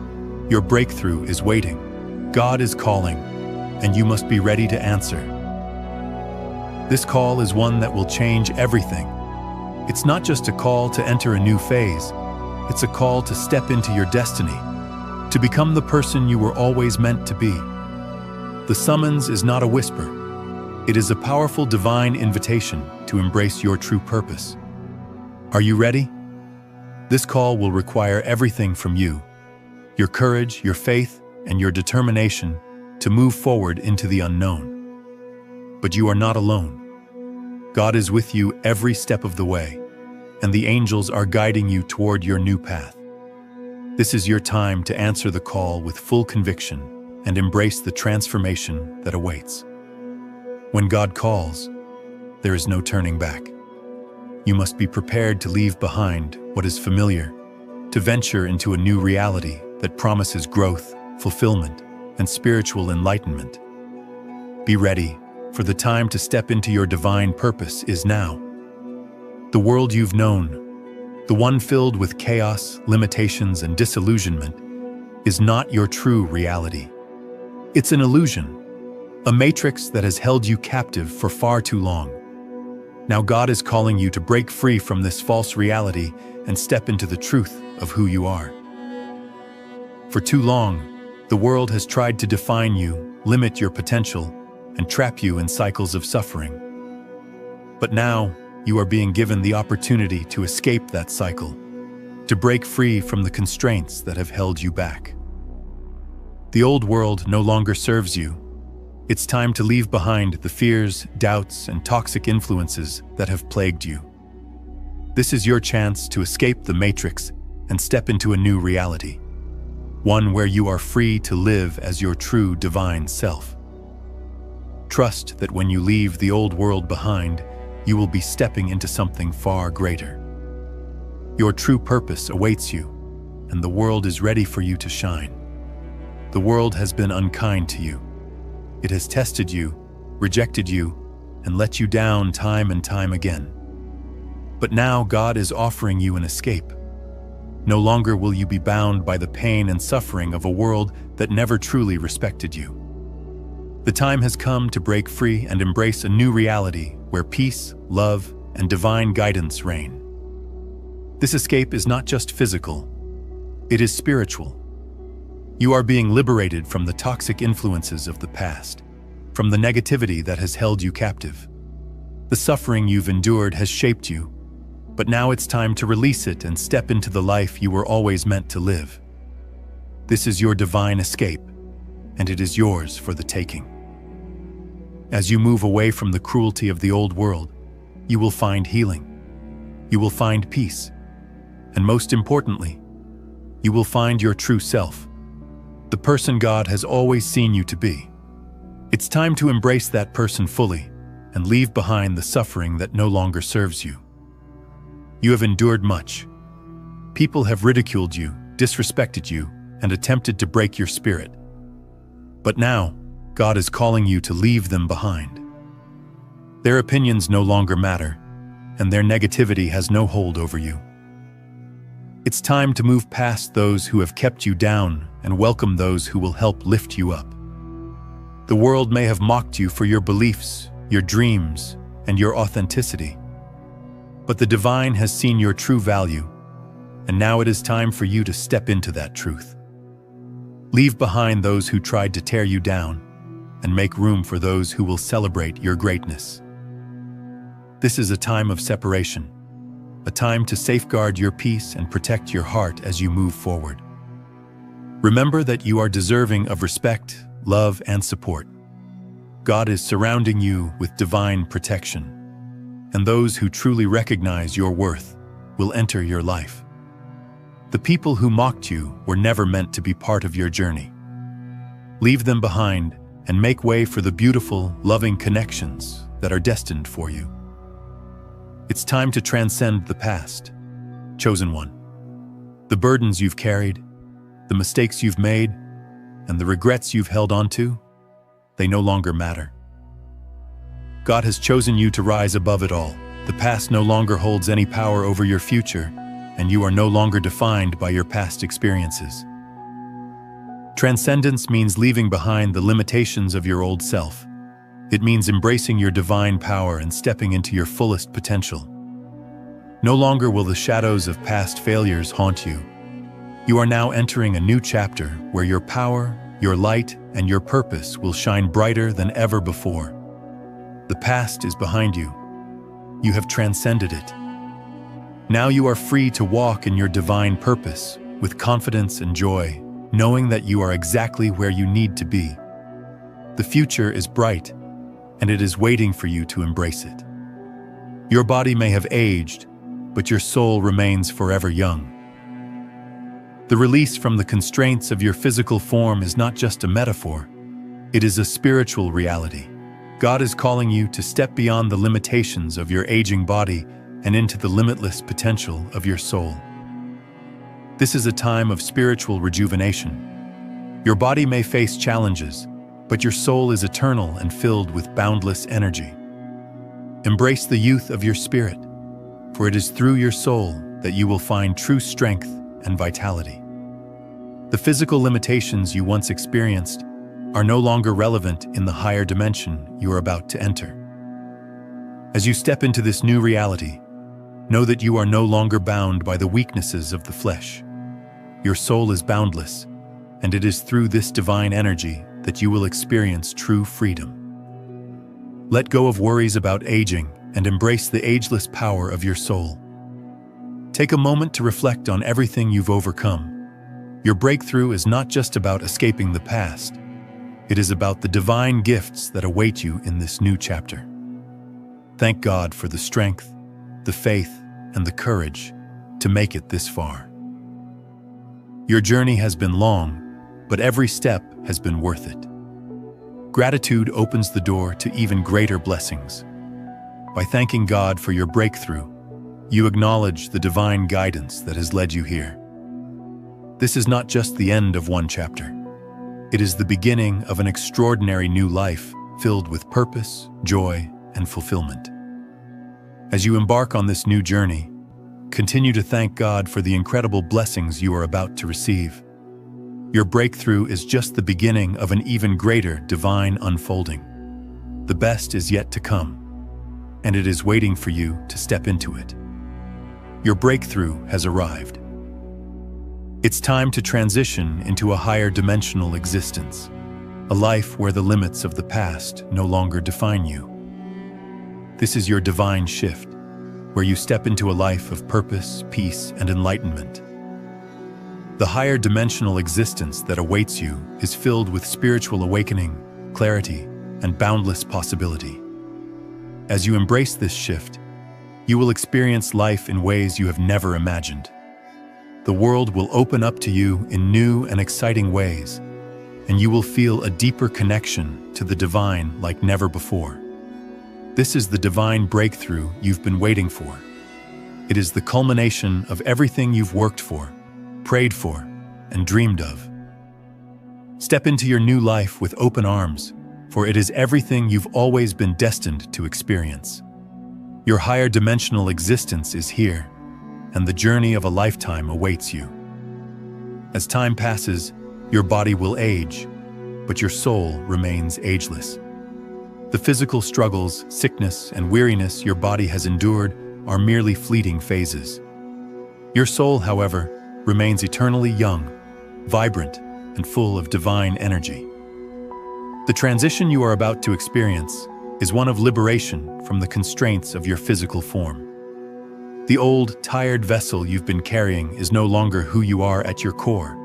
S1: your breakthrough is waiting. God is calling, and you must be ready to answer. This call is one that will change everything. It's not just a call to enter a new phase, it's a call to step into your destiny, to become the person you were always meant to be. The summons is not a whisper. It is a powerful divine invitation to embrace your true purpose. Are you ready? This call will require everything from you, your courage, your faith, and your determination to move forward into the unknown. But you are not alone. God is with you every step of the way, and the angels are guiding you toward your new path. This is your time to answer the call with full conviction and embrace the transformation that awaits. When God calls, there is no turning back. You must be prepared to leave behind what is familiar, to venture into a new reality that promises growth, fulfillment, and spiritual enlightenment. Be ready, for the time to step into your divine purpose is now. The world you've known, the one filled with chaos, limitations, and disillusionment, is not your true reality. It's an illusion, a matrix that has held you captive for far too long. Now God is calling you to break free from this false reality and step into the truth of who you are. For too long, the world has tried to define you, limit your potential, and trap you in cycles of suffering. But now, you are being given the opportunity to escape that cycle, to break free from the constraints that have held you back. The old world no longer serves you. It's time to leave behind the fears, doubts, and toxic influences that have plagued you. This is your chance to escape the matrix and step into a new reality, one where you are free to live as your true divine self. Trust that when you leave the old world behind, you will be stepping into something far greater. Your true purpose awaits you, and the world is ready for you to shine. The world has been unkind to you. It has tested you, rejected you, and let you down time and time again. But now God is offering you an escape. No longer will you be bound by the pain and suffering of a world that never truly respected you. The time has come to break free and embrace a new reality where peace, love, and divine guidance reign. This escape is not just physical, it is spiritual. You are being liberated from the toxic influences of the past, from the negativity that has held you captive. The suffering you've endured has shaped you, but now it's time to release it and step into the life you were always meant to live. This is your divine escape, and it is yours for the taking. As you move away from the cruelty of the old world, you will find healing. You will find peace. And most importantly, you will find your true self, the person God has always seen you to be. It's time to embrace that person fully and leave behind the suffering that no longer serves you. You have endured much. People have ridiculed you, disrespected you, and attempted to break your spirit. But now, God is calling you to leave them behind. Their opinions no longer matter, and their negativity has no hold over you. It's time to move past those who have kept you down and welcome those who will help lift you up. The world may have mocked you for your beliefs, your dreams, and your authenticity. But the divine has seen your true value, and now it is time for you to step into that truth. Leave behind those who tried to tear you down, and make room for those who will celebrate your greatness. This is a time of separation, a time to safeguard your peace and protect your heart as you move forward. Remember that you are deserving of respect, love, and support. God is surrounding you with divine protection, and those who truly recognize your worth will enter your life. The people who mocked you were never meant to be part of your journey. Leave them behind and make way for the beautiful, loving connections that are destined for you. It's time to transcend the past. Chosen one. The burdens you've carried, the mistakes you've made, and the regrets you've held onto, they no longer matter. God has chosen you to rise above it all. The past no longer holds any power over your future, and you are no longer defined by your past experiences. Transcendence means leaving behind the limitations of your old self. It means embracing your divine power and stepping into your fullest potential. No longer will the shadows of past failures haunt you. You are now entering a new chapter where your power, your light, and your purpose will shine brighter than ever before. The past is behind you. You have transcended it. Now you are free to walk in your divine purpose with confidence and joy, knowing that you are exactly where you need to be. The future is bright, and it is waiting for you to embrace it. Your body may have aged, but your soul remains forever young. The release from the constraints of your physical form is not just a metaphor, it is a spiritual reality. God is calling you to step beyond the limitations of your aging body and into the limitless potential of your soul. This is a time of spiritual rejuvenation. Your body may face challenges, but your soul is eternal and filled with boundless energy. Embrace the youth of your spirit, for it is through your soul that you will find true strength and vitality. The physical limitations you once experienced are no longer relevant in the higher dimension you are about to enter. As you step into this new reality, know that you are no longer bound by the weaknesses of the flesh. Your soul is boundless, and it is through this divine energy that you will experience true freedom. Let go of worries about aging and embrace the ageless power of your soul. Take a moment to reflect on everything you've overcome. Your breakthrough is not just about escaping the past. It is about the divine gifts that await you in this new chapter. Thank God for the strength, the faith, and the courage to make it this far. Your journey has been long, but every step has been worth it. Gratitude opens the door to even greater blessings. By thanking God for your breakthrough, you acknowledge the divine guidance that has led you here. This is not just the end of one chapter. It is the beginning of an extraordinary new life filled with purpose, joy, and fulfillment. As you embark on this new journey, continue to thank God for the incredible blessings you are about to receive. Your breakthrough is just the beginning of an even greater divine unfolding. The best is yet to come, and it is waiting for you to step into it. Your breakthrough has arrived. It's time to transition into a higher dimensional existence, a life where the limits of the past no longer define you. This is your divine shift, where you step into a life of purpose, peace, and enlightenment. The higher dimensional existence that awaits you is filled with spiritual awakening, clarity, and boundless possibility. As you embrace this shift, you will experience life in ways you have never imagined. The world will open up to you in new and exciting ways, and you will feel a deeper connection to the divine like never before. This is the divine breakthrough you've been waiting for. It is the culmination of everything you've worked for, prayed for, and dreamed of. Step into your new life with open arms, for it is everything you've always been destined to experience. Your higher dimensional existence is here, and the journey of a lifetime awaits you. As time passes, your body will age, but your soul remains ageless. The physical struggles, sickness, and weariness your body has endured are merely fleeting phases. Your soul, however, remains eternally young, vibrant, and full of divine energy. The transition you are about to experience is one of liberation from the constraints of your physical form. The old, tired vessel you've been carrying is no longer who you are at your core.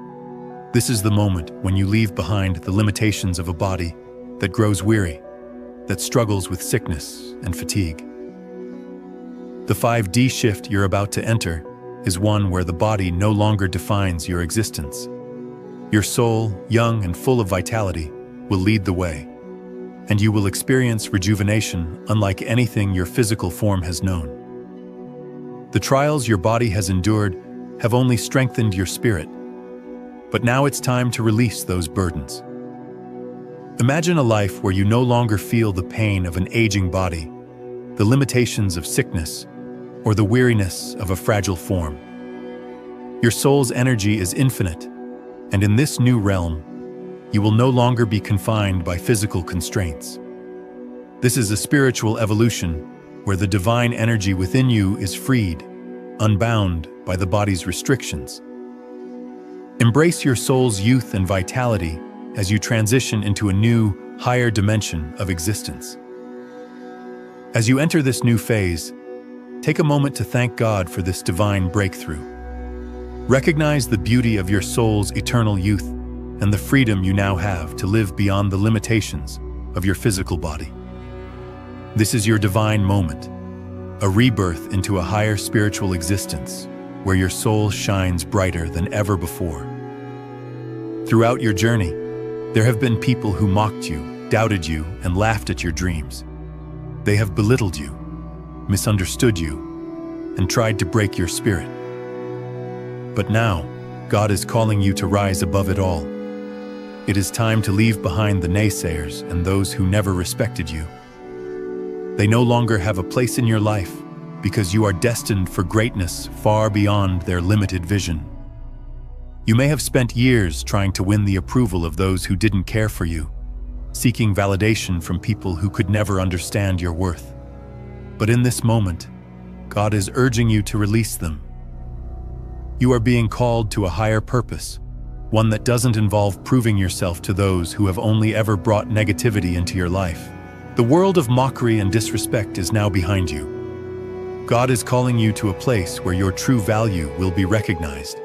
S1: This is the moment when you leave behind the limitations of a body that grows weary, that struggles with sickness and fatigue. The 5D shift you're about to enter is one where the body no longer defines your existence. Your soul, young and full of vitality, will lead the way, and you will experience rejuvenation unlike anything your physical form has known. The trials your body has endured have only strengthened your spirit, but now it's time to release those burdens. Imagine a life where you no longer feel the pain of an aging body, the limitations of sickness, or the weariness of a fragile form. Your soul's energy is infinite, and in this new realm, you will no longer be confined by physical constraints. This is a spiritual evolution where the divine energy within you is freed, unbound by the body's restrictions. Embrace your soul's youth and vitality as you transition into a new, higher dimension of existence. As you enter this new phase, take a moment to thank God for this divine breakthrough. Recognize the beauty of your soul's eternal youth and the freedom you now have to live beyond the limitations of your physical body. This is your divine moment, a rebirth into a higher spiritual existence where your soul shines brighter than ever before. Throughout your journey, there have been people who mocked you, doubted you, and laughed at your dreams. They have belittled you, misunderstood you, and tried to break your spirit. But now, God is calling you to rise above it all. It is time to leave behind the naysayers and those who never respected you. They no longer have a place in your life because you are destined for greatness far beyond their limited vision. You may have spent years trying to win the approval of those who didn't care for you, seeking validation from people who could never understand your worth. But in this moment, God is urging you to release them. You are being called to a higher purpose, one that doesn't involve proving yourself to those who have only ever brought negativity into your life. The world of mockery and disrespect is now behind you. God is calling you to a place where your true value will be recognized,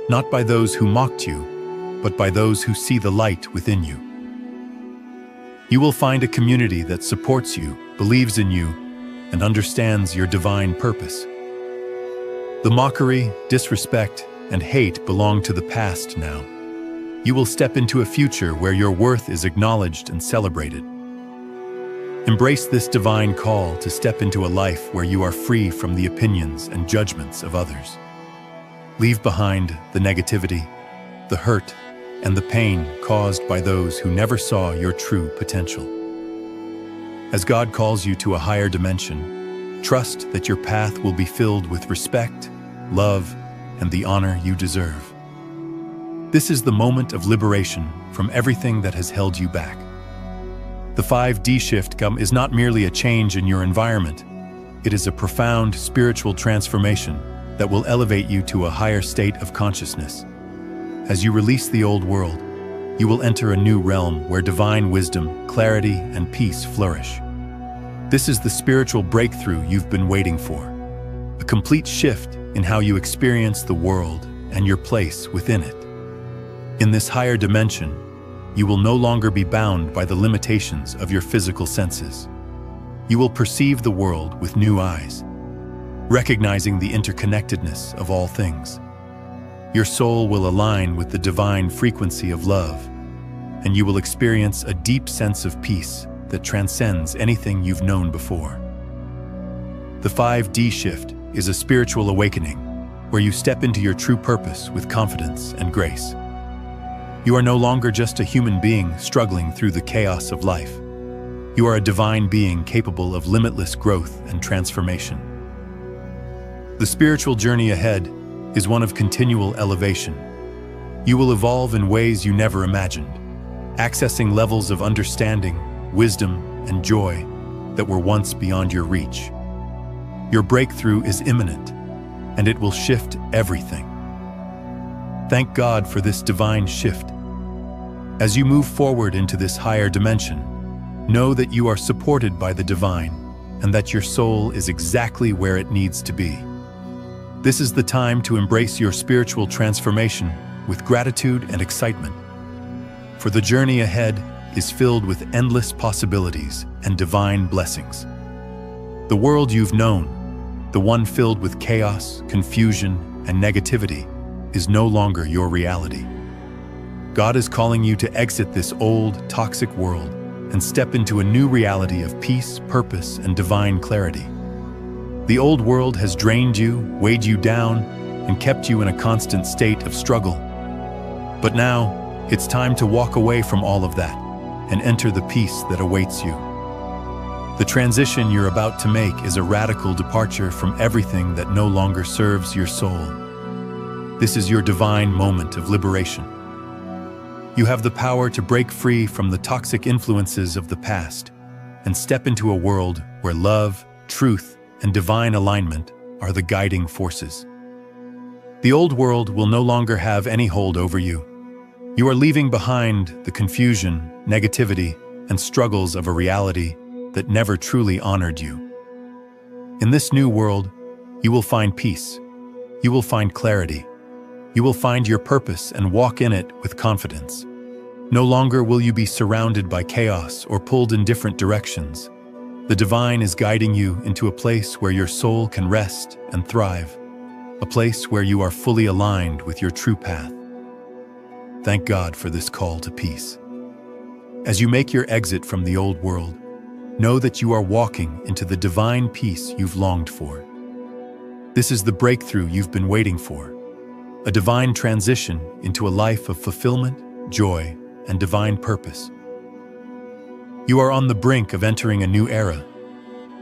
S1: not by those who mocked you, but by those who see the light within you. You will find a community that supports you, believes in you, and understands your divine purpose. The mockery, disrespect, and hate belong to the past now. You will step into a future where your worth is acknowledged and celebrated. Embrace this divine call to step into a life where you are free from the opinions and judgments of others. Leave behind the negativity, the hurt, and the pain caused by those who never saw your true potential. As God calls you to a higher dimension, trust that your path will be filled with respect, love, and the honor you deserve. This is the moment of liberation from everything that has held you back. The 5D shift is not merely a change in your environment. It is a profound spiritual transformation that will elevate you to a higher state of consciousness. As you release the old world, you will enter a new realm where divine wisdom, clarity, and peace flourish. This is the spiritual breakthrough you've been waiting for, a complete shift in how you experience the world and your place within it. In this higher dimension, you will no longer be bound by the limitations of your physical senses. You will perceive the world with new eyes, recognizing the interconnectedness of all things. Your soul will align with the divine frequency of love, and you will experience a deep sense of peace that transcends anything you've known before. The 5D shift is a spiritual awakening where you step into your true purpose with confidence and grace. You are no longer just a human being struggling through the chaos of life. You are a divine being capable of limitless growth and transformation. The spiritual journey ahead is one of continual elevation. You will evolve in ways you never imagined, accessing levels of understanding, wisdom, and joy that were once beyond your reach. Your breakthrough is imminent, and it will shift everything. Thank God for this divine shift As you move forward into this higher dimension, know that you are supported by the divine and that your soul is exactly where it needs to be. This is the time to embrace your spiritual transformation with gratitude and excitement. For the journey ahead is filled with endless possibilities and divine blessings. The world you've known, the one filled with chaos, confusion, and negativity, is no longer your reality. God is calling you to exit this old, toxic world and step into a new reality of peace, purpose, and divine clarity. The old world has drained you, weighed you down, and kept you in a constant state of struggle. But now, it's time to walk away from all of that and enter the peace that awaits you. The transition you're about to make is a radical departure from everything that no longer serves your soul. This is your divine moment of liberation. You have the power to break free from the toxic influences of the past and step into a world where love, truth, and divine alignment are the guiding forces. The old world will no longer have any hold over you. You are leaving behind the confusion, negativity, and struggles of a reality that never truly honored you. In this new world, you will find peace. You will find clarity. You will find your purpose and walk in it with confidence. No longer will you be surrounded by chaos or pulled in different directions. The divine is guiding you into a place where your soul can rest and thrive, a place where you are fully aligned with your true path. Thank God for this call to peace. As you make your exit from the old world, know that you are walking into the divine peace you've longed for. This is the breakthrough you've been waiting for, a divine transition into a life of fulfillment, joy, and divine purpose. You are on the brink of entering a new era,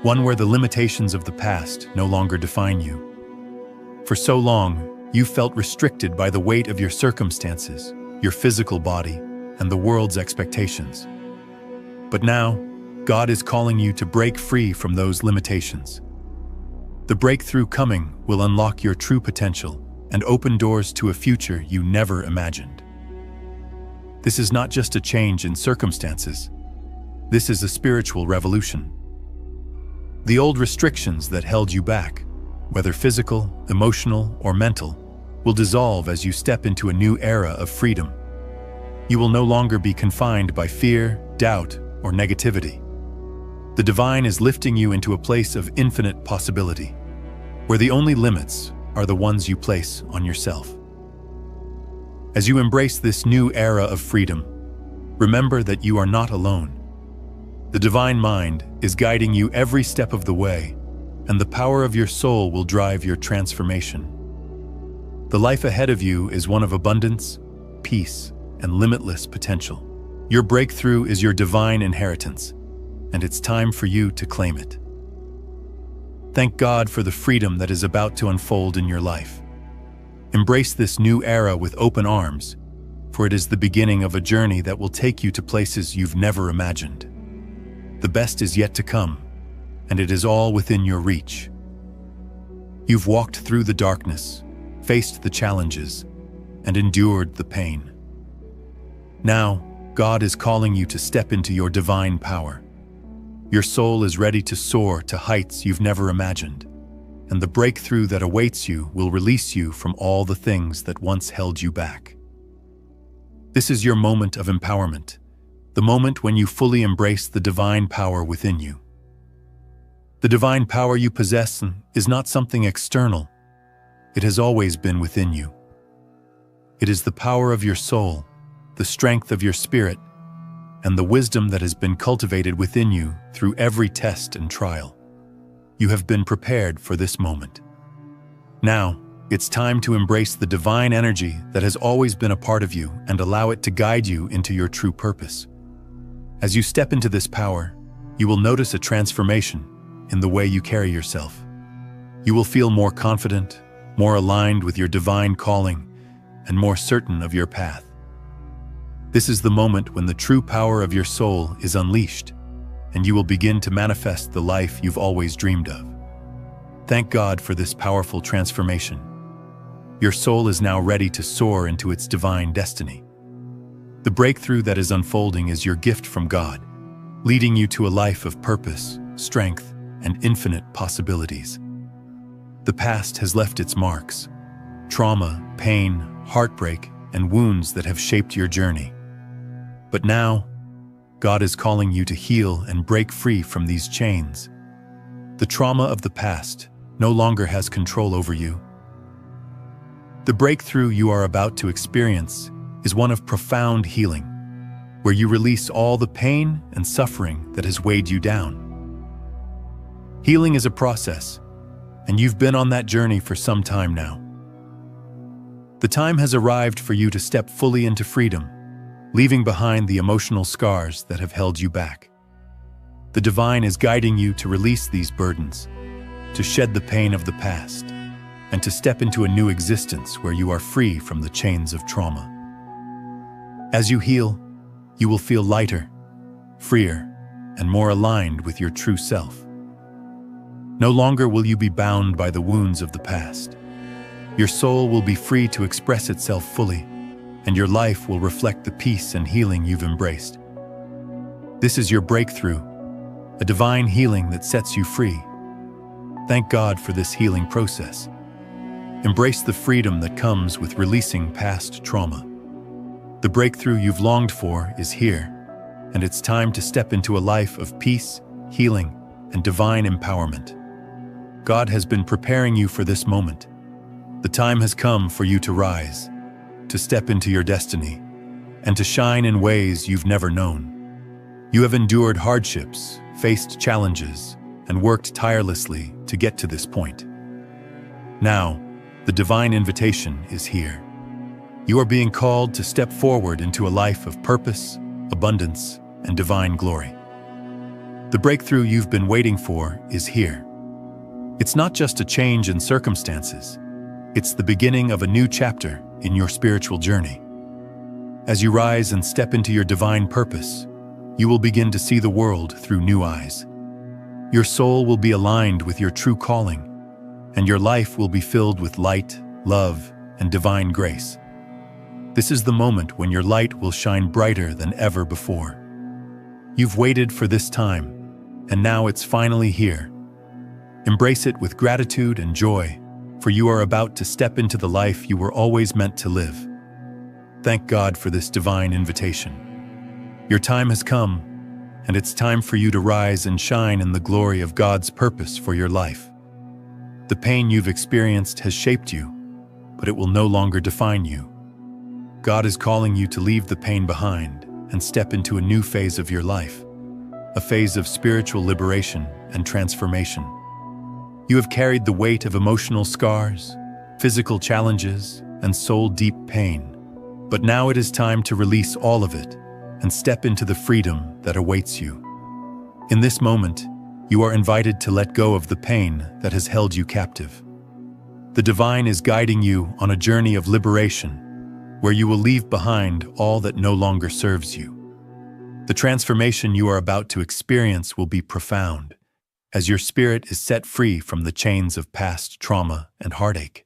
S1: one where the limitations of the past no longer define you. For so long, you felt restricted by the weight of your circumstances, your physical body, and the world's expectations. But now, God is calling you to break free from those limitations. The breakthrough coming will unlock your true potential and open doors to a future you never imagined. This is not just a change in circumstances. This is a spiritual revolution. The old restrictions that held you back, whether physical, emotional, or mental, will dissolve as you step into a new era of freedom. You will no longer be confined by fear, doubt, or negativity. The divine is lifting you into a place of infinite possibility, where the only limits are the ones you place on yourself. As you embrace this new era of freedom, remember that you are not alone. The divine mind is guiding you every step of the way, and the power of your soul will drive your transformation. The life ahead of you is one of abundance, peace, and limitless potential. Your breakthrough is your divine inheritance, and it's time for you to claim it. Thank God for the freedom that is about to unfold in your life. Embrace this new era with open arms, for it is the beginning of a journey that will take you to places you've never imagined. The best is yet to come, and it is all within your reach. You've walked through the darkness, faced the challenges, and endured the pain. Now, God is calling you to step into your divine power. Your soul is ready to soar to heights you've never imagined, and the breakthrough that awaits you will release you from all the things that once held you back. This is your moment of empowerment, the moment when you fully embrace the divine power within you. The divine power you possess is not something external. It has always been within you. It is the power of your soul, the strength of your spirit, and the wisdom that has been cultivated within you through every test and trial. You have been prepared for this moment. Now, it's time to embrace the divine energy that has always been a part of you and allow it to guide you into your true purpose. As you step into this power, you will notice a transformation in the way you carry yourself. You will feel more confident, more aligned with your divine calling, and more certain of your path. This is the moment when the true power of your soul is unleashed, and you will begin to manifest the life you've always dreamed of. Thank God for this powerful transformation. Your soul is now ready to soar into its divine destiny. The breakthrough that is unfolding is your gift from God, leading you to a life of purpose, strength, and infinite possibilities. The past has left its marks: trauma, pain, heartbreak, and wounds that have shaped your journey. But now, God is calling you to heal and break free from these chains. The trauma of the past no longer has control over you. The breakthrough you are about to experience is one of profound healing, where you release all the pain and suffering that has weighed you down. Healing is a process, and you've been on that journey for some time now. The time has arrived for you to step fully into freedom, leaving behind the emotional scars that have held you back. The divine is guiding you to release these burdens, to shed the pain of the past, and to step into a new existence where you are free from the chains of trauma. As you heal, you will feel lighter, freer, and more aligned with your true self. No longer will you be bound by the wounds of the past. Your soul will be free to express itself fully, and your life will reflect the peace and healing you've embraced. This is your breakthrough, a divine healing that sets you free. Thank God for this healing process. Embrace the freedom that comes with releasing past trauma. The breakthrough you've longed for is here, and it's time to step into a life of peace, healing, and divine empowerment. God has been preparing you for this moment. The time has come for you to rise, to step into your destiny, and to shine in ways you've never known. You have endured hardships, faced challenges, and worked tirelessly to get to this point. Now, the divine invitation is here. You are being called to step forward into a life of purpose, abundance, and divine glory. The breakthrough you've been waiting for is here. It's not just a change in circumstances. It's the beginning of a new chapter in your spiritual journey. As you rise and step into your divine purpose, you will begin to see the world through new eyes. Your soul will be aligned with your true calling, and your life will be filled with light, love, and divine grace. This is the moment when your light will shine brighter than ever before. You've waited for this time, and now it's finally here. Embrace it with gratitude and joy, for you are about to step into the life you were always meant to live. Thank God for this divine invitation. Your time has come, and it's time for you to rise and shine in the glory of God's purpose for your life. The pain you've experienced has shaped you, but it will no longer define you. God is calling you to leave the pain behind and step into a new phase of your life, a phase of spiritual liberation and transformation. You have carried the weight of emotional scars, physical challenges, and soul-deep pain. But now it is time to release all of it and step into the freedom that awaits you. In this moment, you are invited to let go of the pain that has held you captive. The divine is guiding you on a journey of liberation, where you will leave behind all that no longer serves you. The transformation you are about to experience will be profound, as your spirit is set free from the chains of past trauma and heartache.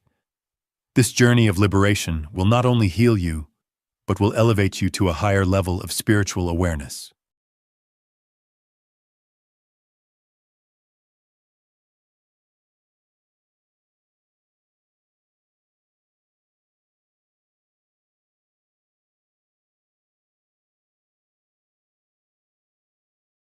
S1: This journey of liberation will not only heal you, but will elevate you to a higher level of spiritual awareness.